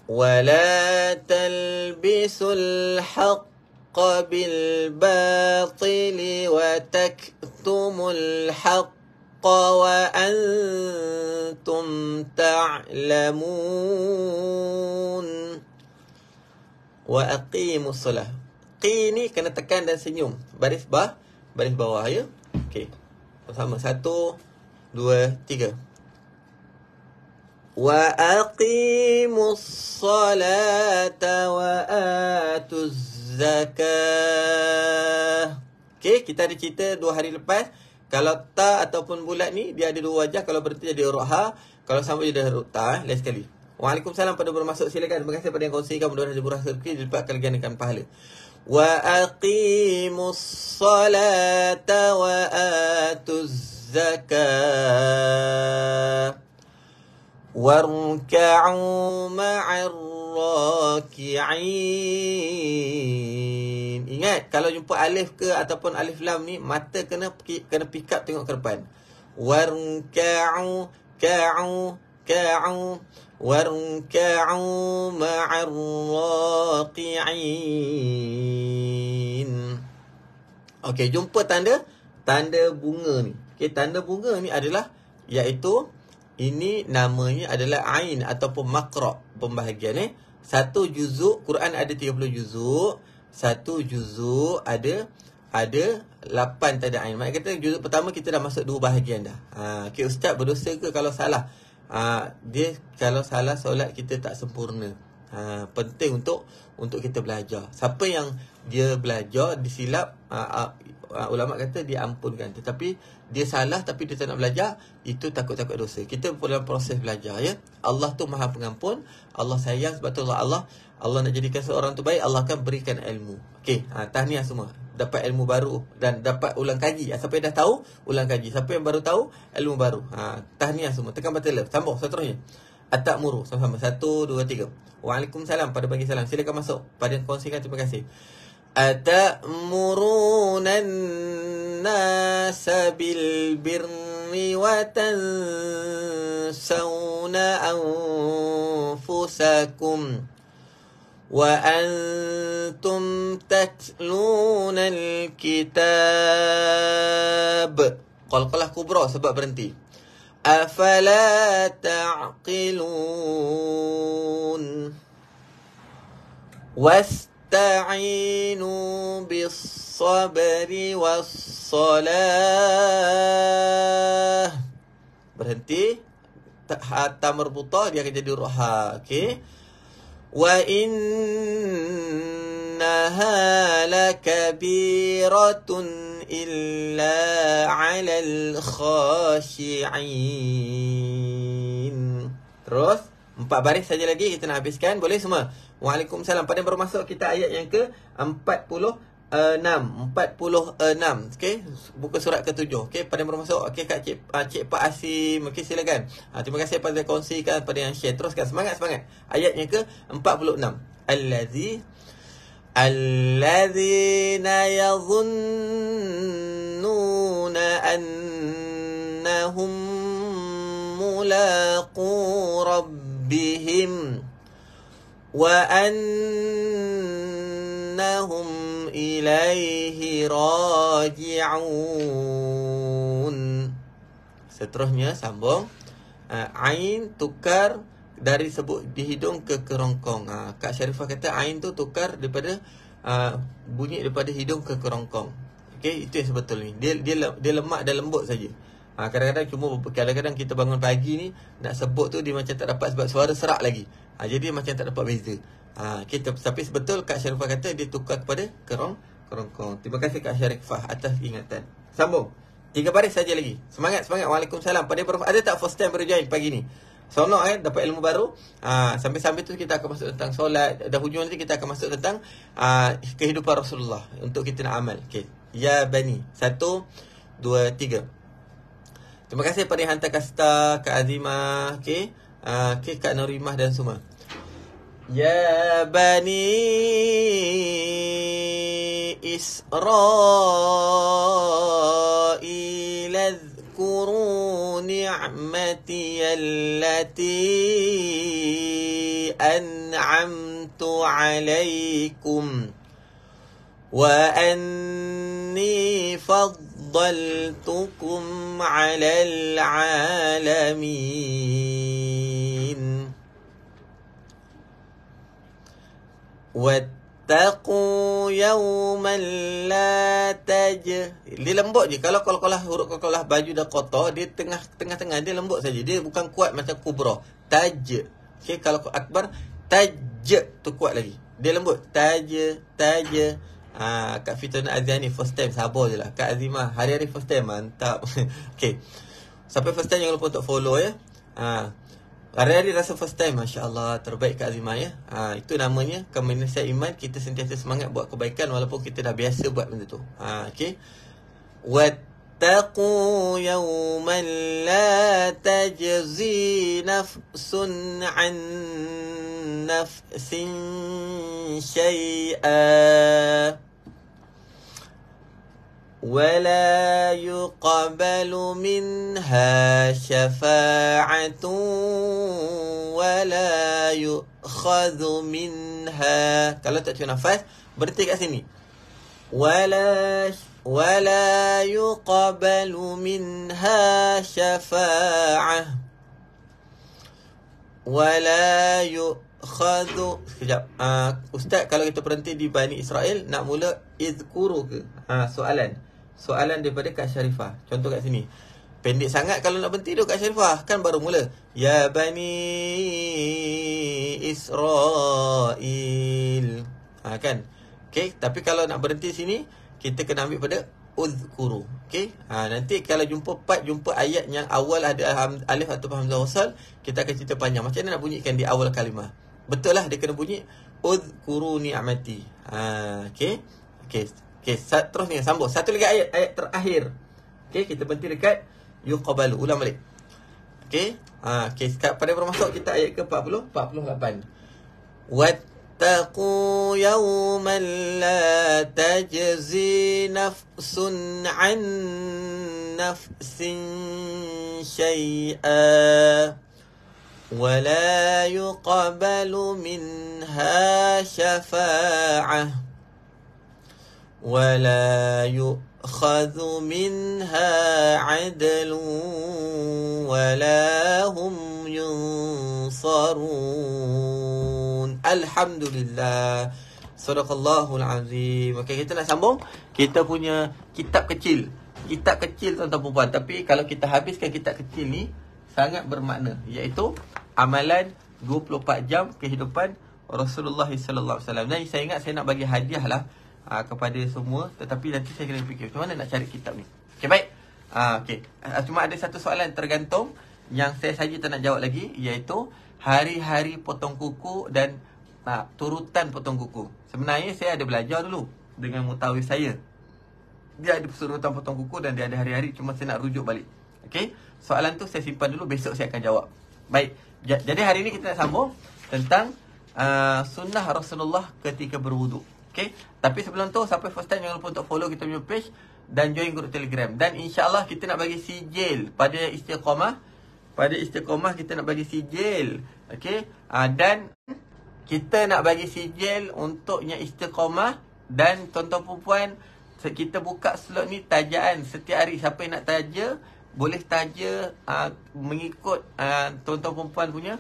Wala talbisul haqqa bil batili wa taktumul haqqa wa antum ta'lamun. Wa aqimus solah. Qi ni kena tekan dan senyum. Baris bawah ya. Okey. Sama 1, 2, 3. Wa aqimus salata wa atuz zakah. Okey, kita ada cerita 2 hari lepas. Kalau ta ataupun bulat ni dia ada 2 wajah. Kalau berhenti jadi huruf ha. Kalau sama jadi huruf ta. Lain sekali. Waalaikumsalam pada bermasuk, silakan. Terima kasih pada yang kongsikan. Mudah-mudahan ada murah rezeki, dilipatkan gandakan pahala. Wa aqimus salata wa atuz zakah warka'u ma'ar raki'in. ain. Ingat, kalau jumpa alif ke ataupun alif lam ni, mata kena pick up tengok ke depan. Warka'u ka'u warka'u ma'ar raqi'in. Okey, jumpa tanda bunga ni. Okey, tanda bunga ni adalah, iaitu ini namanya adalah ain ataupun maqra' pembahagian. Satu juzuk Quran ada 30 juzuk. Satu juzuk ada 8 tanda ain. Maksudnya kata juzuk pertama kita dah masuk 2 bahagian dah. Okey, ustaz berdosa ke kalau salah? Dia kalau salah solat kita tak sempurna. Penting untuk kita belajar. Siapa yang dia belajar disilap, ulama kata dia ampunkan. Tetapi dia salah tapi dia tak nak belajar, itu takut-takut dosa. Kita dalam proses belajar, ya. Allah tu Maha Pengampun. Allah sayang, sebab tu Allah nak jadikan seorang tu baik, Allah akan berikan ilmu. Okey, tahniah semua. Dapat ilmu baru dan dapat ulang kaji. Siapa yang dah tahu, ulang kaji. Siapa yang baru tahu, ilmu baru. Tahniah semua. Tekan button love. Sambung seterusnya. At-ta'muru. Sama-sama. 1, 2, 3. Waalaikumsalam. Pada bagi salam. Silakan masuk. Pada yang kongsikan, terima kasih. Ata'murunan nasa bil birri wa tansawna anfusakum wa antum tatluna al-kitab. Qalqalah kubra sebab berhenti. Afala ta'qilun. Wasta'inu bis-sabri was-salah. Berhenti. Hatta marbutah dia akan jadi ruha. Okey. Wa innaha lakabiratun illa 'alal khashi'in. Terus 4 baris saja lagi kita nak habiskan. Boleh semua? Waalaikumsalam. Pada baru masuk kita ayat yang ke 46. Okey, buka surat ke-7. Okey, pada baru masuk. Okey, Cik Pak Asim. Okey, silakan. Terima kasih pada kongsikan, pada yang share. Teruskan, semangat. Ayat yang ke 46. Alladzina yadhunnuna annahum mulaqu rabbihim wa annahum ilaihi raji'un. Seterusnya sambung. Ain tukar dari sebut di hidung ke kerongkong. Kak Syarifah kata ain tu tukar daripada bunyi daripada hidung ke kerongkong. Okey, itu yang sebetul ni. Dia lemak dan lembut saja. Kadang-kadang kita bangun pagi ni nak sebut tu dia macam tak dapat sebab suara serak lagi. Jadi macam tak dapat beza. Tapi sebetul Kak Syarifah kata dia tukar kepada kerongkong. Terima kasih Kak Syarifah atas ingatan. Sambung. 3 baris saja lagi. Semangat. Waalaikumsalam. Ada tak first time baru join pagi ni? Sonok dapat ilmu baru. Sambil-sambil tu kita akan masuk tentang solat. Dah hujung nanti kita akan masuk tentang kehidupan Rasulullah untuk kita nak amal. Okey. Ya bani. 1, 2, 3. Terima kasih pada yang hantar kasta, Kak Azimah, okey. Kak Nurimah dan semua. Ya bani Israil اذكروا نعمتي التي أنعمت عليكم وأني فضلتكم على العالمين Wattaqu yawman la taj. Dia lembut je. Kalau huruf qalqalah baju dah kotor, dia tengah-tengah dia lembut saja. Dia bukan kuat macam kubra. Taj. Okey, kalau akbar taj tu kuat lagi. Dia lembut. Taj. Kak Fitona Aziani first time, sabar je lah. Kak Azimah hari-hari first time, mantap. Okey. Sampai first time jangan lupa untuk follow ya. Hari-hari rasa first time, Masya Allah, terbaik Kak Azimah ya. Itu namanya kombinasi iman. Kita sentiasa semangat buat kebaikan walaupun kita dah biasa buat benda tu. Okey. Wattaqu yawman la tajzi nafsun an nafsin syai'a. ولا يقبل منها شفاعة ولا يؤخذ منها. Kalau tak cuba nafas, berhenti kat sini. ولا يقبل منها شفاعة ولا يؤخذ. Sekejap. Ustaz, kalau kita berhenti di Bani Israel, nak mula izkuru ke? Soalan daripada Kak Syarifah. Contoh kat sini. Pendek sangat kalau nak berhenti tu Kak Syarifah. Kan baru mula. Ya Bani Israel. Kan? Okay. Tapi kalau nak berhenti sini, kita kena ambil pada uzkuru. Okay. Nanti kalau jumpa ayat yang awal ada alif atau hamzah wasal, kita akan cerita panjang. Macam mana nak bunyikan di awal kalimah. Betul lah dia kena bunyi uzkuru ni'mati. Okay. Terus ni sambung. Satu lagi ayat terakhir. Okay, kita berhenti dekat yuqabalu. Ulang balik. Okay. Pada bermasuk kita ayat ke 48. Wattaqu yawman la tajzi nafsun an nafsin syai'a ولا يقبل منها شفاعة ولا يؤخذ منها عدل ولا هم ينصرون. Alhamdulillah. Sadaqallahul azim. Okay, kita nak sambung. Kita punya kitab kecil tuan-tuan perempuan. Tapi kalau kita habiskan kitab kecil ni, sangat bermakna, iaitu amalan 24 jam kehidupan Rasulullah sallallahu alaihi wasallam. Dan saya ingat saya nak bagi hadiah lah kepada semua, tetapi nanti saya kena fikir macam mana nak cari kitab ni. Okey, baik. Cuma ada satu soalan tergantung yang saya saja tak nak jawab lagi, iaitu hari-hari potong kuku dan turutan potong kuku. Sebenarnya saya ada belajar dulu dengan mutawif saya. Dia ada turutan potong kuku dan dia ada hari-hari, cuma saya nak rujuk balik. Okey, soalan tu saya simpan dulu, besok saya akan jawab. Baik, jadi hari ni kita nak sambung tentang sunnah Rasulullah ketika berwuduk. Okey, tapi sebelum tu, sampai first time jangan lupa untuk follow kita punya page dan join grup Telegram. Dan insya-Allah kita nak bagi sijil pada istiqamah. Pada istiqamah kita nak bagi sijil. Okey, dan kita nak bagi sijil untuknya istiqamah. Dan tuan-tuan perempuan, kita buka slot ni tajaan setiap hari. Siapa yang nak taja, boleh taja mengikut tuan-tuan perempuan punya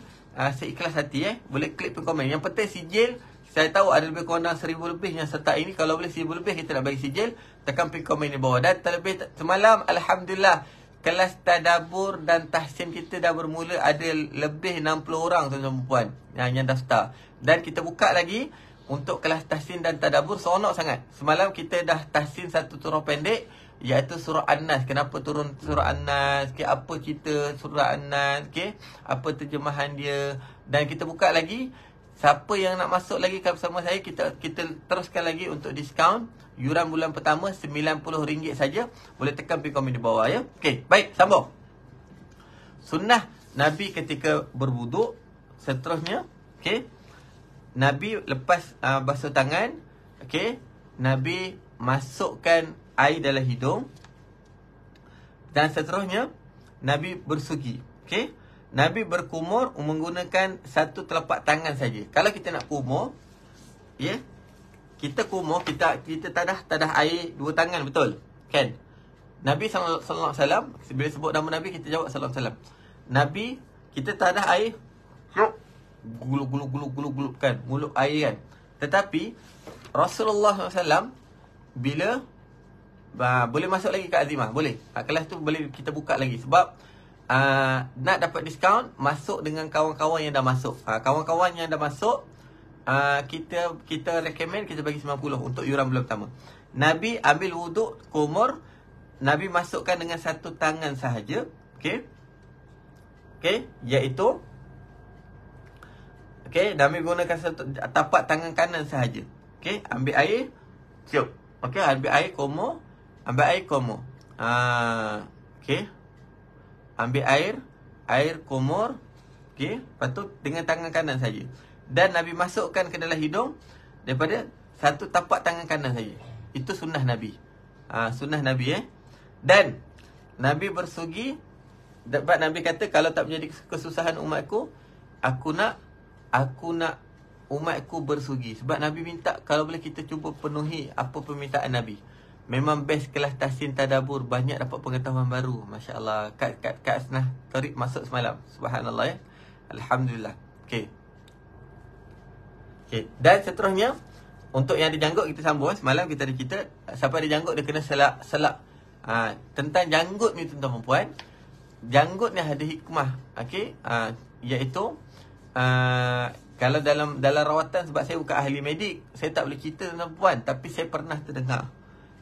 seikhlas hati. Boleh klik pin komen. Yang penting sijil. Saya tahu ada lebih kurang 1000 lebih yang serta ini. Kalau boleh 1000 lebih kita nak bagi sijil. Tekan pin komen di bawah. Dan terlebih semalam, Alhamdulillah, kelas tadabbur dan tahsin kita dah bermula. Ada lebih 60 orang tuan-tuan perempuan yang daftar. Dan kita buka lagi untuk kelas tahsin dan tadabbur. Seronok sangat. Semalam kita dah tahsin satu surah pendek, iaitu surah An-Nas. Kenapa turun surah An-Nas? Apa cerita surah An-Nas? Apa terjemahan dia? Dan kita buka lagi. Siapa yang nak masuk lagi bersama saya, kita teruskan lagi untuk diskaun. Yuran bulan pertama RM90 saja. Boleh tekan pin komen di bawah ya. Okey, baik, sambung. Sunnah Nabi ketika berwuduk. Seterusnya, Nabi lepas basuh tangan, Nabi masukkan air dalam hidung. Dan seterusnya Nabi bersugi. Nabi berkumur menggunakan satu telapak tangan saja. Kalau kita nak kumur, kita kumur, kita tadah air dua tangan, betul? Kan? Nabi sallallahu alaihi wasallam, bila sebut nama Nabi kita jawab sallallahu alaihi wasallam. Nabi, kita tadah air, guluk kan, mulut air kan. Tetapi Rasulullah SAW bila boleh masuk lagi ke Azimah, boleh. Kelas tu boleh kita buka lagi sebab nak dapat diskaun, masuk dengan kawan-kawan yang dah masuk. Kawan-kawan yang dah masuk, kita recommend kita bagi 90 untuk yuran bulan pertama. Nabi ambil wuduk, kumur, Nabi masukkan dengan satu tangan sahaja. Iaitu Nabi gunakan satu tapak tangan kanan sahaja. Ambil air, siap. Ambil air, kumur. Ambil air, kumur. Ambil air kumur. Lepas tu dengan tangan kanan saja. Dan Nabi masukkan ke dalam hidung daripada satu tapak tangan kanan saja. Itu sunnah Nabi. Sunnah Nabi Dan Nabi bersugi. Sebab Nabi kata, kalau tak menjadi kesusahan umatku, Aku nak umatku bersugi. Sebab Nabi minta, kalau boleh kita cuba penuhi apa permintaan Nabi. Memang best kelas tahsin tadabbur, banyak dapat pengetahuan baru. Masya Allah. Kak Asnah Tariq masuk semalam. Subhanallah Alhamdulillah. Okey. Dan seterusnya, untuk yang ada janggut kita sambung. Semalam kita ada cerita, siapa ada janggut dia kena selak. Tentang janggut ni tuan-tuan puan, janggut ni ada hikmah. Okey. Iaitu kalau dalam rawatan, sebab saya bukan ahli medik, saya tak boleh cerita tuan-tuan puan, tapi saya pernah terdengar.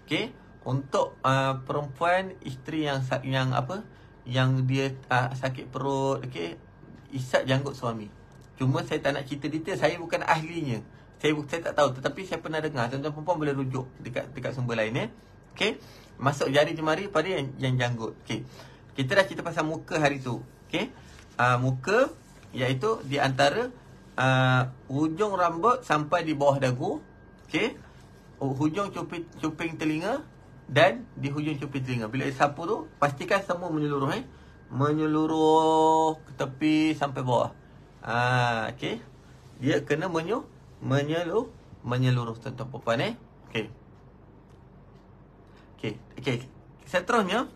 Okey, untuk perempuan isteri yang dia sakit perut, okey, isap janggut suami. Cuma saya tak nak cerita detail, saya bukan ahlinya. Saya tak tahu, tetapi saya pernah dengar. Tuan-tuan perempuan boleh rujuk dekat sumber lain Okey, masuk jari jemari pada yang janggut. Okey. Kita dah cerita pasal muka hari tu. Okey. Muka iaitu di antara hujung rambut sampai di bawah dagu. Okey. Hujung cuping telinga dan di hujung cuping telinga. Bila sapu tu, pastikan semua menyeluruh menyeluruh ke tepi sampai bawah. Okey. Dia kena menyeluruh tuan-tuan puan Okey. Okey. Seterusnya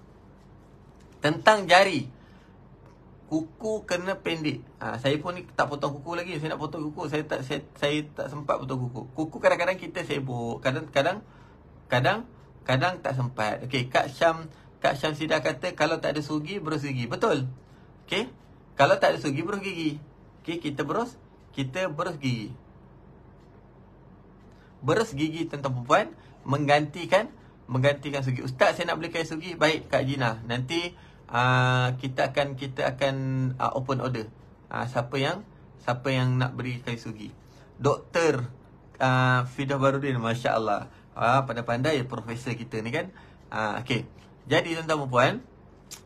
tentang jari. Kuku kena pendek. Saya pun ni tak potong kuku lagi. Saya nak potong kuku, saya tak sempat potong kuku. Kuku kadang-kadang kita sibuk, kadang-kadang tak sempat. Okey, Kak Syamsidah kata kalau tak ada sugi berus gigi. Betul. Okey. Kalau tak ada sugi berus gigi. Okey, kita berus gigi. Berus gigi tuan-tuan perempuan menggantikan sugi. Ustaz, saya nak belikan sugi. Baik Kak Gina. Nanti kita akan open order. Siapa yang nak beri kayu sugi. Doktor Fidah Barudin, Masya Allah. Pandai-pandai profesor kita ni kan. Okey. Jadi tuan-tuan puan,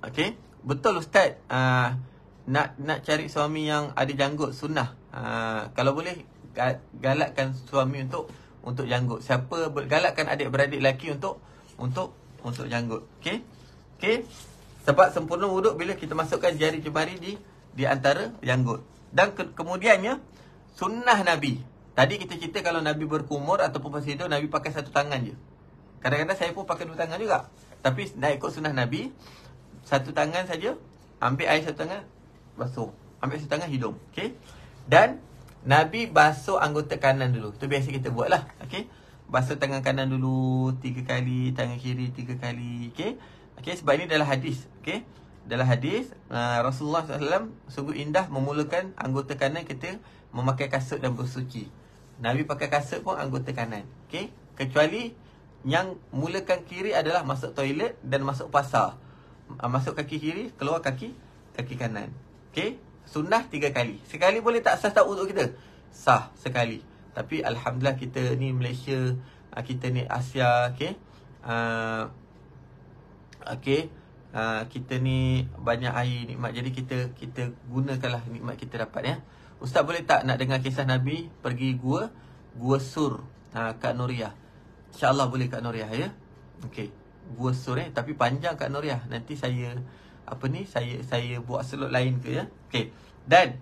okey, betul Ustaz, nak cari suami yang ada janggut sunnah. Kalau boleh galakkan suami untuk janggut. Siapa galakkan adik-beradik lelaki untuk janggut. Okey. Sebab sempurna wuduk bila kita masukkan jari jemari di antara janggut. Dan kemudiannya sunnah Nabi. Tadi kita cerita kalau Nabi berkumur ataupun pasal hidup, Nabi pakai satu tangan je. Kadang-kadang saya pun pakai dua tangan juga. Tapi nak ikut sunnah Nabi, satu tangan saja, ambil air satu tangan, basuh. Ambil satu tangan hidung. Okey. Dan Nabi basuh anggota kanan dulu. Itu biasa kita buat lah. Okey. Basuh tangan kanan dulu 3 kali, tangan kiri 3 kali. Okey. Okey, sebab ini adalah hadis. Okey. Dalam hadis, Rasulullah SAW sungguh indah memulakan anggota kanan kita memakai kasut dan bersuci. Nabi pakai kasut pun anggota kanan. Okey. Kecuali yang mulakan kiri adalah masuk toilet dan masuk pasar. Masuk kaki kiri, keluar kaki kanan. Okey. Sunnah 3 kali. Sekali boleh tak sah tak wuduk kita? Sah sekali. Tapi alhamdulillah kita ni Malaysia, kita ni Asia, okey. Kita ni banyak air nikmat. Jadi kita gunakanlah nikmat kita dapat Ustaz, boleh tak nak dengar kisah Nabi pergi gua Sur, Kak Nuriah? InsyaAllah boleh Kak Nuriah Okey. Gua Sur tapi panjang Kak Nuriah. Nanti saya buat slot lain ke Okey. Dan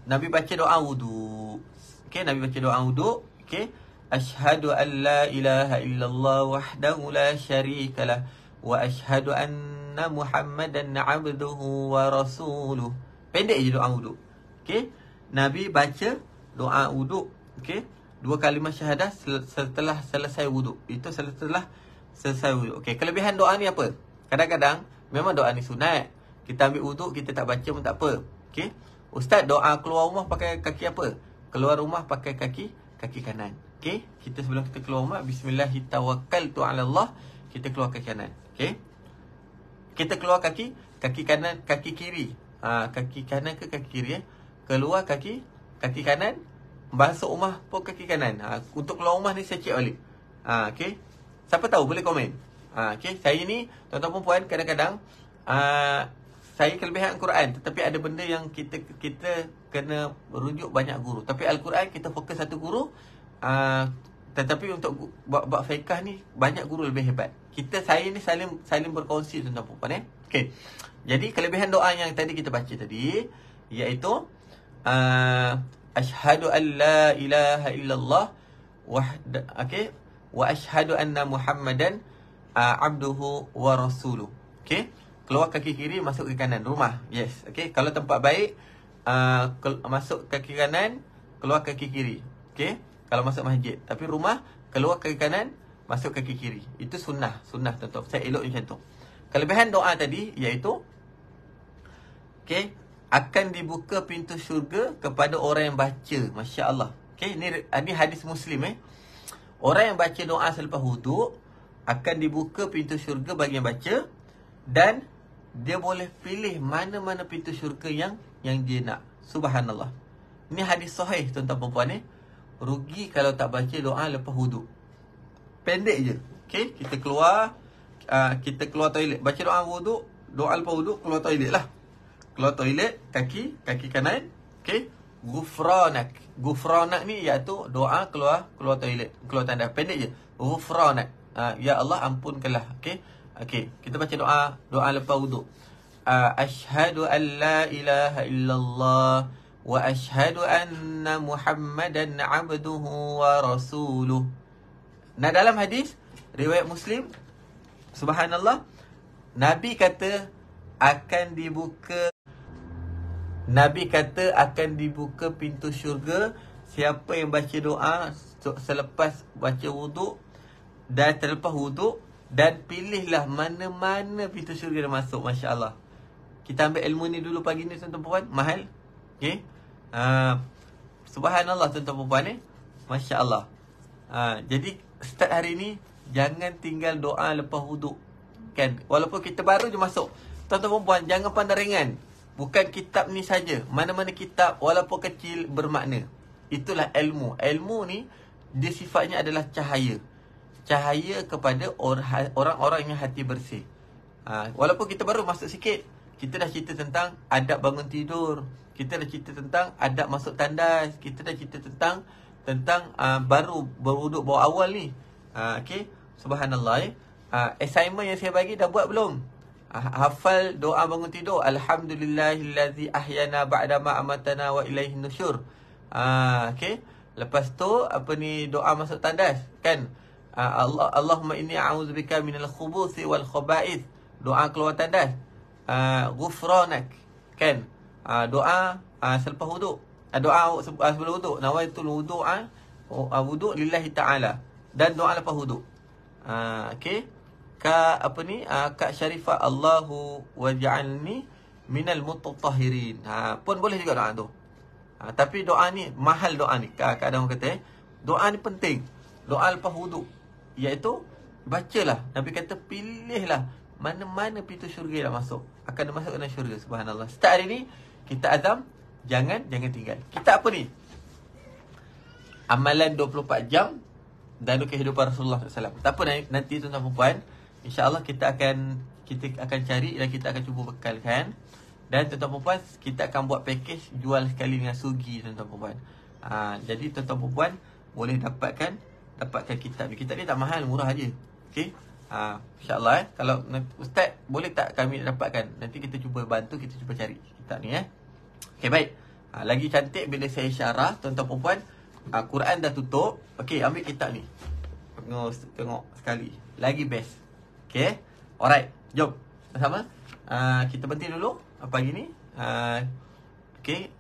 Nabi baca doa wudu. Okey, Nabi baca doa wudu. Okey. Asyhadu an la ilaha illallah wahdahu la syarikalah wa asyhadu anna Muhammadan abduhu wa rasuluh. Pendek je doa wudu. Okey. Nabi baca doa wudu. Okey. 2 kalimah syahadah setelah selesai wudu. Itu setelah selesai wudu. Okey. Kelebihan doa ni apa? Kadang-kadang memang doa ni sunat. Kita ambil wudu, kita tak baca pun tak apa. Okey. Ustaz, doa keluar rumah pakai kaki apa? Keluar rumah pakai kaki kanan. Okey. Kita sebelum kita keluar rumah, bismillahirrahmanirrahim, ala Allah, kita keluar kaki kanan. Okey. Kita keluar kaki kanan, kaki kiri. Kaki kanan ke kaki kiri Keluar kaki kanan, masuk rumah pun kaki kanan. Untuk keluar rumah ni saya cek balik. Okey. Siapa tahu boleh komen. Okey, saya ni tuan-tuan dan puan kadang-kadang saya kelebihan Al-Quran, tetapi ada benda yang kita kena rujuk banyak guru. Tapi Al-Quran kita fokus satu guru, Tetapi untuk bab fiqh ni banyak guru lebih hebat. Saya ni saling berkongsi tuan-tuan puan Okey. Jadi kelebihan doa yang tadi kita baca tadi iaitu asyhadu an la ilaha illallah okey, wa asyhadu anna Muhammadan abduhu wa rasuluh. Okey. Keluar kaki kiri, masuk ke kanan rumah. Yes. Okey. Kalau tempat baik masuk kaki kanan, keluar kaki kiri. Okey. Kalau masuk masjid. Tapi rumah, keluar kaki kanan, masuk kaki kiri. Itu sunnah tuan-tuan. Saya elok macam tu. Kelebihan doa tadi iaitu okey, akan dibuka pintu syurga kepada orang yang baca. Masya Allah. Okey, ini hadis Muslim Orang yang baca doa selepas wuduk akan dibuka pintu syurga bagi yang baca, dan dia boleh pilih mana-mana pintu syurga yang dia nak. Subhanallah. Ini hadis sahih tuan-tuan puan-puan Rugi kalau tak baca doa lepas wuduk. Pendek je. Okey, kita keluar toilet, baca doa wuduk, doa lepas wuduk, keluar toilet lah. Keluar toilet, kaki kanan. Okey, Ghufranak ni iaitu doa keluar toilet, keluar tandas. Pendek je. Ghufranak. Ya Allah, ampunkanlah. Okey, kita baca doa lepas wuduk. Asyhadu an la ilaha illallah wa asyhadu anna Muhammadan abduhu wa rasuluh. Nah, dalam hadis riwayat Muslim, subhanallah, Nabi kata akan dibuka pintu syurga siapa yang baca doa selepas baca wuduk dan terlepas wuduk, dan pilihlah mana-mana pintu syurga dia masuk. Masya Allah. Kita ambil ilmu ni dulu pagi ni tuan-tuan puan, mahal. Okey. Subhanallah tuan-tuan puan Masya Allah. Jadi start hari ni jangan tinggal doa lepas wuduk. Kan? Walaupun kita baru je masuk. Tuan-tuan puan, jangan pandang ringan. Bukan kitab ni saja. Mana-mana kitab walaupun kecil bermakna. Itulah ilmu. Ilmu ni dia sifatnya adalah cahaya. Cahaya kepada orang-orang yang hati bersih. Walaupun kita baru masuk sikit, kita dah cerita tentang adab bangun tidur. Kita dah cerita tentang adab masuk tandas. Kita dah cerita tentang baru berwuduk bawah awal ni. Okey, subhanallah. Assignment yang saya bagi dah buat belum? Hafal doa bangun tidur. Alhamdulillahillazi ahyana ba'dama amatana wa ilaihin nusyur. Okey. Lepas tu doa masuk tandas kan? Allahumma inni a'udzubika minal khubuthi wal khaba'ith. Doa keluar tandas. Ghufranak kan? Doa selepas wuduk. Doa sebelum wuduk. Nawaitul wuduk lillahi ta'ala. Dan doa lepas wuduk. Okey. Kak Syarifah, Allahu waj'alni minal mutatahhirin. Pun boleh juga doa tu. Tapi doa ni mahal, doa ni. Kadang orang kata doa ni penting. Doa lepas wuduk, iaitu bacalah. Nabi kata pilihlah mana-mana pintu syurga dah masuk. Akan dia masuk dalam syurga. Subhanallah. Start hari ni kita azam jangan tinggal. Kita apa ni? Amalan 24 jam dan kehidupan Rasulullah SAW. Tak apa nanti tuan-tuan dan puan, InsyaAllah kita akan cari dan kita akan cuba bekalkan. Dan tuan-tuan dan puan, kita akan buat package jual sekali dengan Sugi tuan-tuan dan puan. Jadi tuan-tuan dan puan boleh dapatkan kitab ni. Kitab ni tak mahal, murah aja. Okey. InsyaAllah kalau Ustaz boleh tak kami dapatkan? Nanti kita cuba bantu, kita cuba cari kitab ni Okey, baik. Lagi cantik bila saya syarah tuan-tuan dan puan. Quran dah tutup. Okey, ambil kitab ni. Tengok sekali. Lagi best. Okay. Alright. Jom. Sama. Kita berhenti dulu pagi ni. Okay.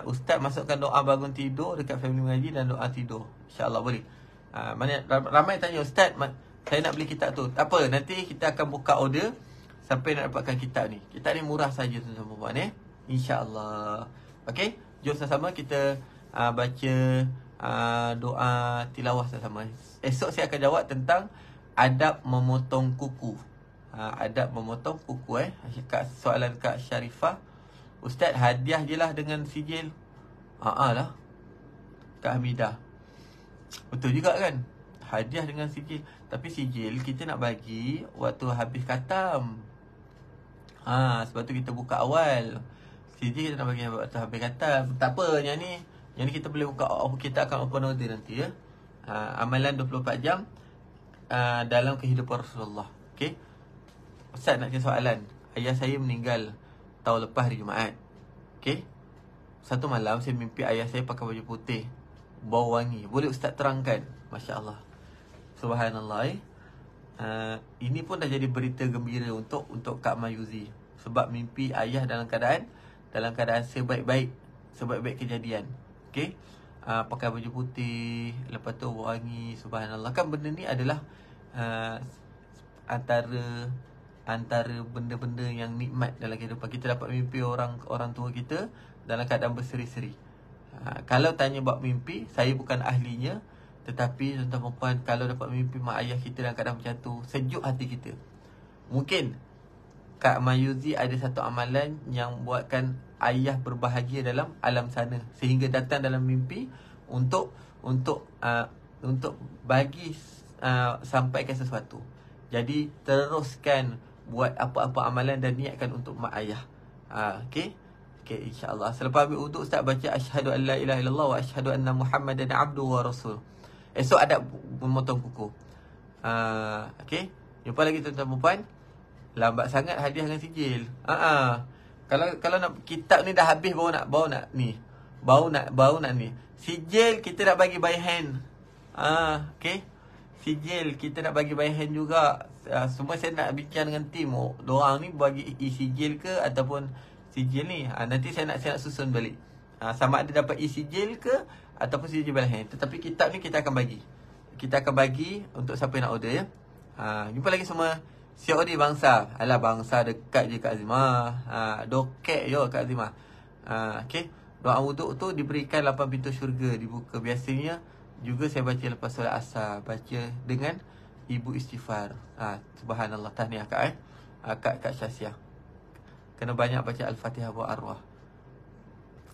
Ustaz masukkan doa bangun tidur dekat family mengaji dan doa tidur. InsyaAllah boleh. Ramai tanya, Ustaz, saya nak beli kitab tu. Tak apa. Nanti kita akan buka order sampai nak dapatkan kitab ni. Kitab ni murah saja tuan-tuan puan InsyaAllah. Okay. Jom sama-sama kita baca doa tilawah sama-sama. Esok saya akan jawab tentang adab memotong kuku. Adab memotong kuku soalan Kak Syarifah. Ustaz, hadiah je lah dengan sijil. Lah Kak Hamidah. Betul juga kan? Hadiah dengan sijil. Tapi sijil kita nak bagi waktu habis khatam. Sebab tu kita buka awal. Sijil kita nak bagi waktu habis khatam. Tak apa, yang ni kita boleh buka. Kita akan open order nanti Amalan 24 jam dalam kehidupan Rasulullah. Okey. Ustaz nak tanya soalan. Ayah saya meninggal tahun lepas hari Jumaat. Okey. Satu malam saya mimpi ayah saya pakai baju putih, bau wangi. Boleh Ustaz terangkan? Masya-Allah. Subhanallah. Ini pun dah jadi berita gembira untuk Kak Mayuzi, sebab mimpi ayah dalam keadaan sebaik-baik kejadian. Okey. Pakai baju putih, lepas tu wangi. Subhanallah. Kan benda ni adalah antara benda-benda yang nikmat dalam kehidupan. Kita dapat mimpi orang tua kita dalam keadaan berseri-seri. Kalau tanya bab mimpi, saya bukan ahlinya, tetapi tuan-tuan puan, kalau dapat mimpi mak ayah kita dalam keadaan macam tu, sejuk hati kita. Mungkin Kak Mayuzi ada satu amalan yang buatkan ayah berbahagia dalam alam sana, sehingga datang dalam mimpi untuk bagi sampaikan sesuatu. Jadi teruskan buat apa-apa amalan dan niatkan untuk mak ayah. Okey. Okey, insya-Allah. Selepas ambil wuduk, Ustaz baca asyhadu an la ilaha illallah wa asyhadu anna Muhammadan abduhu wa rasul. Esok ada memotong kuku. Okey. Jumpa lagi tuan-tuan puan. Lambat sangat hadiah dengan sijil. Kalau nak kitab ni dah habis baru nak ni. Baru nak ni. Sijil kita nak bagi by hand. Okey. Sijil kita nak bagi by hand juga. Semua saya nak bincang dengan tim. Diorang ni bagi e-sijil ke ataupun sijil ni. Nanti saya nak susun balik. Sama ada dapat e-sijil ke ataupun sijil by hand. Tetapi kitab ni kita akan bagi. Kita akan bagi untuk siapa yang nak order ya. Jumpa lagi semua. COD bangsa. Alah, bangsa dekat je Kak Azimah. Dokek je Kak Azimah. Okey. Doa wuduk tu diberikan 8 pintu syurga dibuka. Biasanya juga saya baca lepas solat asar. Baca dengan ibu istighfar. Subhanallah. Tahniah Kak Kak Syasiah. Kena banyak baca Al-Fatihah buat arwah.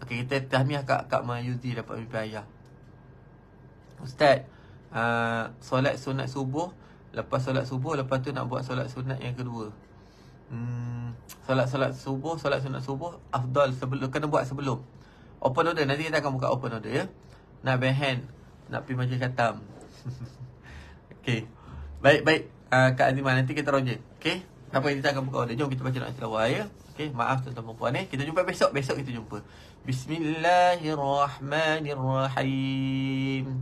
Okey, kita tahniah Kak Mayuzi dapat mimpi ayah. Ustaz, solat sunat subuh, lepas solat subuh, lepas tu nak buat solat sunat yang kedua. Solat sunat subuh afdal sebelum, kena buat sebelum. Open order, nanti kita akan buka open order ya. Nak behan, nak pergi majlis khatam. Okey. Baik. Kak Azimah, nanti kita roger. Okey. Apa kita akan buka order. Jom kita baca doa tilawah ya. Okey, maaf tuan-tuan puan kita jumpa besok kita jumpa. Bismillahirrahmanirrahim.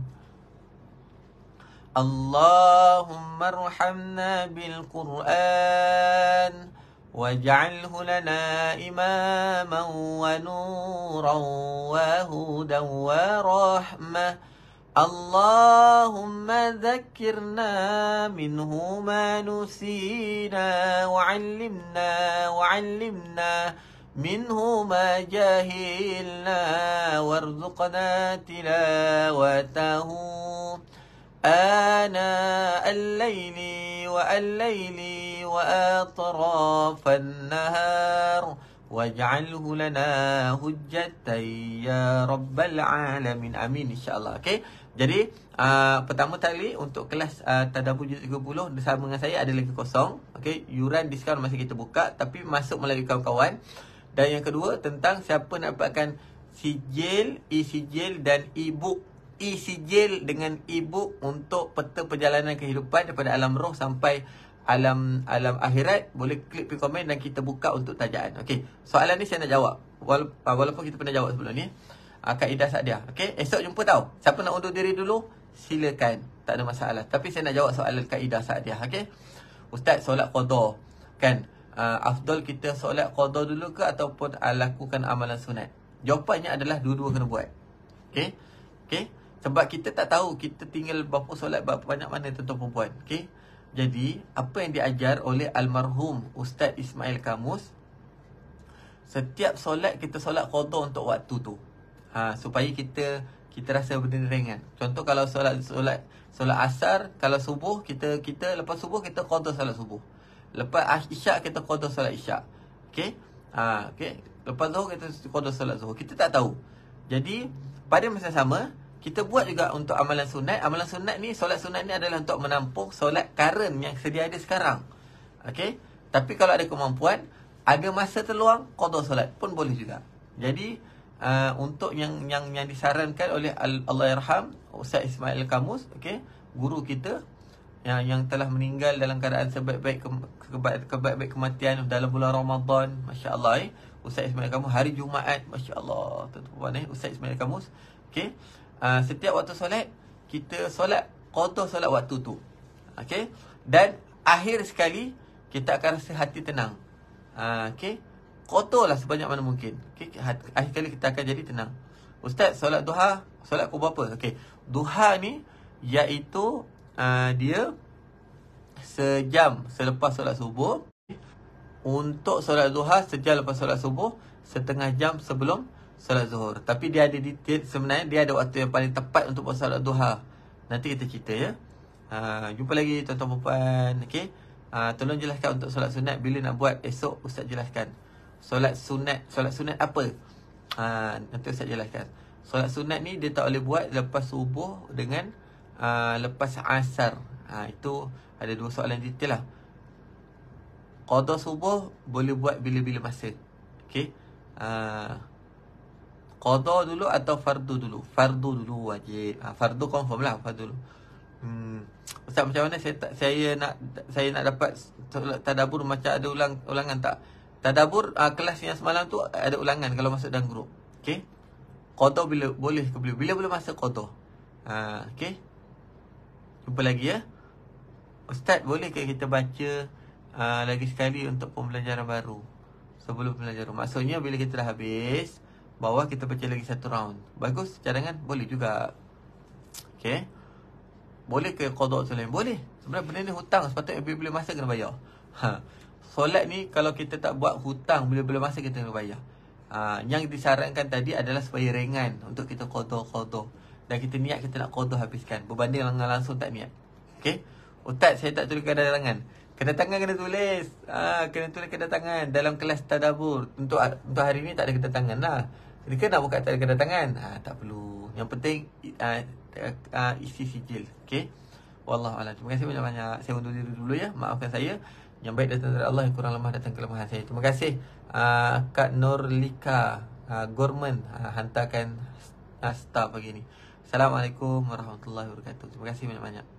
Allahumma arhamna bil Qur'an waj'alhu lana imaman wa nuran wa hudan wa rahmah. Allahumma dhakkirna minhu ma nusina wa'allimna minhu ma jahilna warzuqna tilawatahu آناء الليل وأطراف النهار واجعله لنا حجة يا رب العالمين. Amin insya-Allah. Okey. Jadi pertama kali untuk kelas Tadabbur juz 30 bersama dengan saya ada lagi kosong. Okey, yuran diskaun masih kita buka tapi masuk melalui kawan-kawan. Dan yang kedua tentang siapa nak dapatkan sijil, e-sijil dan e-book. E-sijil dengan e-book untuk peta perjalanan kehidupan daripada alam roh sampai alam akhirat, boleh klik di komen dan kita buka untuk tajaan. Okey, soalan ni saya nak jawab walaupun kita pernah jawab sebelum ni. Kak Ida Saadiah. Okey, esok jumpa tau. Siapa nak undur diri dulu silakan, tak ada masalah. Tapi saya nak jawab soalan Kak Ida Saadiah. Okey, Ustaz, solat qada kan afdal kita solat qada dulu ke ataupun lakukan amalan sunat? Jawapannya adalah dua-dua kena buat. Okey. Sebab kita tak tahu kita tinggal berapa solat berapa banyak mana tuan-tuan perempuan. Okey. Jadi, apa yang diajar oleh almarhum Ustaz Ismail Kamus, setiap solat kita solat qada untuk waktu tu. Supaya kita rasa benda ringan. Contoh kalau solat asar, kalau subuh kita lepas subuh kita qada solat subuh. Lepas isyak kita qada solat isyak. Okey. Okey. Lepas zuhur kita qada solat zuhur. Kita tak tahu. Jadi, pada masa sama kita buat juga untuk amalan sunat. Amalan sunat ni, solat sunat ni adalah untuk menampung solat current yang sedia ada sekarang. Okey. Tapi kalau ada kemampuan, ada masa terluang, qada solat pun boleh juga. Jadi untuk yang disarankan oleh Allahyarham Ustaz Ismail Kamus, okey, guru kita yang telah meninggal dalam keadaan sebaik-baik kematian dalam bulan Ramadan, masya-Allah. Ustaz Ismail Kamus hari Jumaat, masya-Allah, tuan-tuan, Ustaz Ismail Kamus. Okey, setiap waktu solat kita solat qada solat waktu tu. Okey, dan akhir sekali kita akan rasa hati tenang. Okey, kotor lah sebanyak mana mungkin. Okay? Akhir kali kita akan jadi tenang. Ustaz, solat duha, solat pukul berapa? Okay. Duha ni iaitu dia sejam selepas solat subuh. Untuk solat duha sejam lepas solat subuh, setengah jam sebelum solat zuhur. Tapi dia ada sebenarnya dia ada waktu yang paling tepat untuk buat solat duha. Nanti kita cerita ya. Jumpa lagi tuan-tuan puan. Okay. Tolong jelaskan untuk solat sunat bila nak buat esok, Ustaz jelaskan. Solat sunat apa? Nanti Ustaz jelaskan. Solat sunat ni dia tak boleh buat lepas subuh dengan lepas asar. Itu ada dua soalan detail lah. Qada subuh boleh buat bila-bila masa. Okey. Qada dulu atau fardu dulu? Fardu dulu wajib. Fardu confirm lah, fardu dulu. Ustaz, macam mana saya nak dapat tadabbur macam ada ulangan tak? Tadabbur kelas yang semalam tu ada ulangan kalau masuk dalam grup. Okey. Qada bila boleh ke bila masa qada. Okey. Jumpa lagi ya. Ustaz, boleh ke kita baca lagi sekali untuk pembelajaran baru sebelum pembelajaran? Maksudnya bila kita dah habis, bawah kita baca lagi satu round. Bagus cadangan? Boleh juga. Okey. Boleh ke qada solat? Boleh. Sebenarnya benda ni hutang, sepatutnya bila-bila masa kena bayar. Solat ni kalau kita tak buat hutang bila-bila masa kita kena bayar. Yang disarankan tadi adalah supaya ringan untuk kita qada. Dan kita niat kita nak qada habiskan berbanding dengan langsung tak niat. Okey. Ustaz, saya tak tulis kedatangan. Kedatangan kena tulis. Kena tulis kedatangan dalam kelas tadabbur. Untuk hari ni tak ada kedatangan lah. Jadi kan nak buka tak ada kedatangan? Tak perlu. Yang penting isi sijil. Okey. Wallahualam. Terima kasih banyak-banyak. Saya undur diri dulu ya. Maafkan saya. Yang baik datang dari Allah, yang kurang lemah datang kelemahan saya. Terima kasih Kak Nurlika Gorman hantarkan star pagi ni. Assalamualaikum warahmatullahi wabarakatuh. Terima kasih banyak-banyak.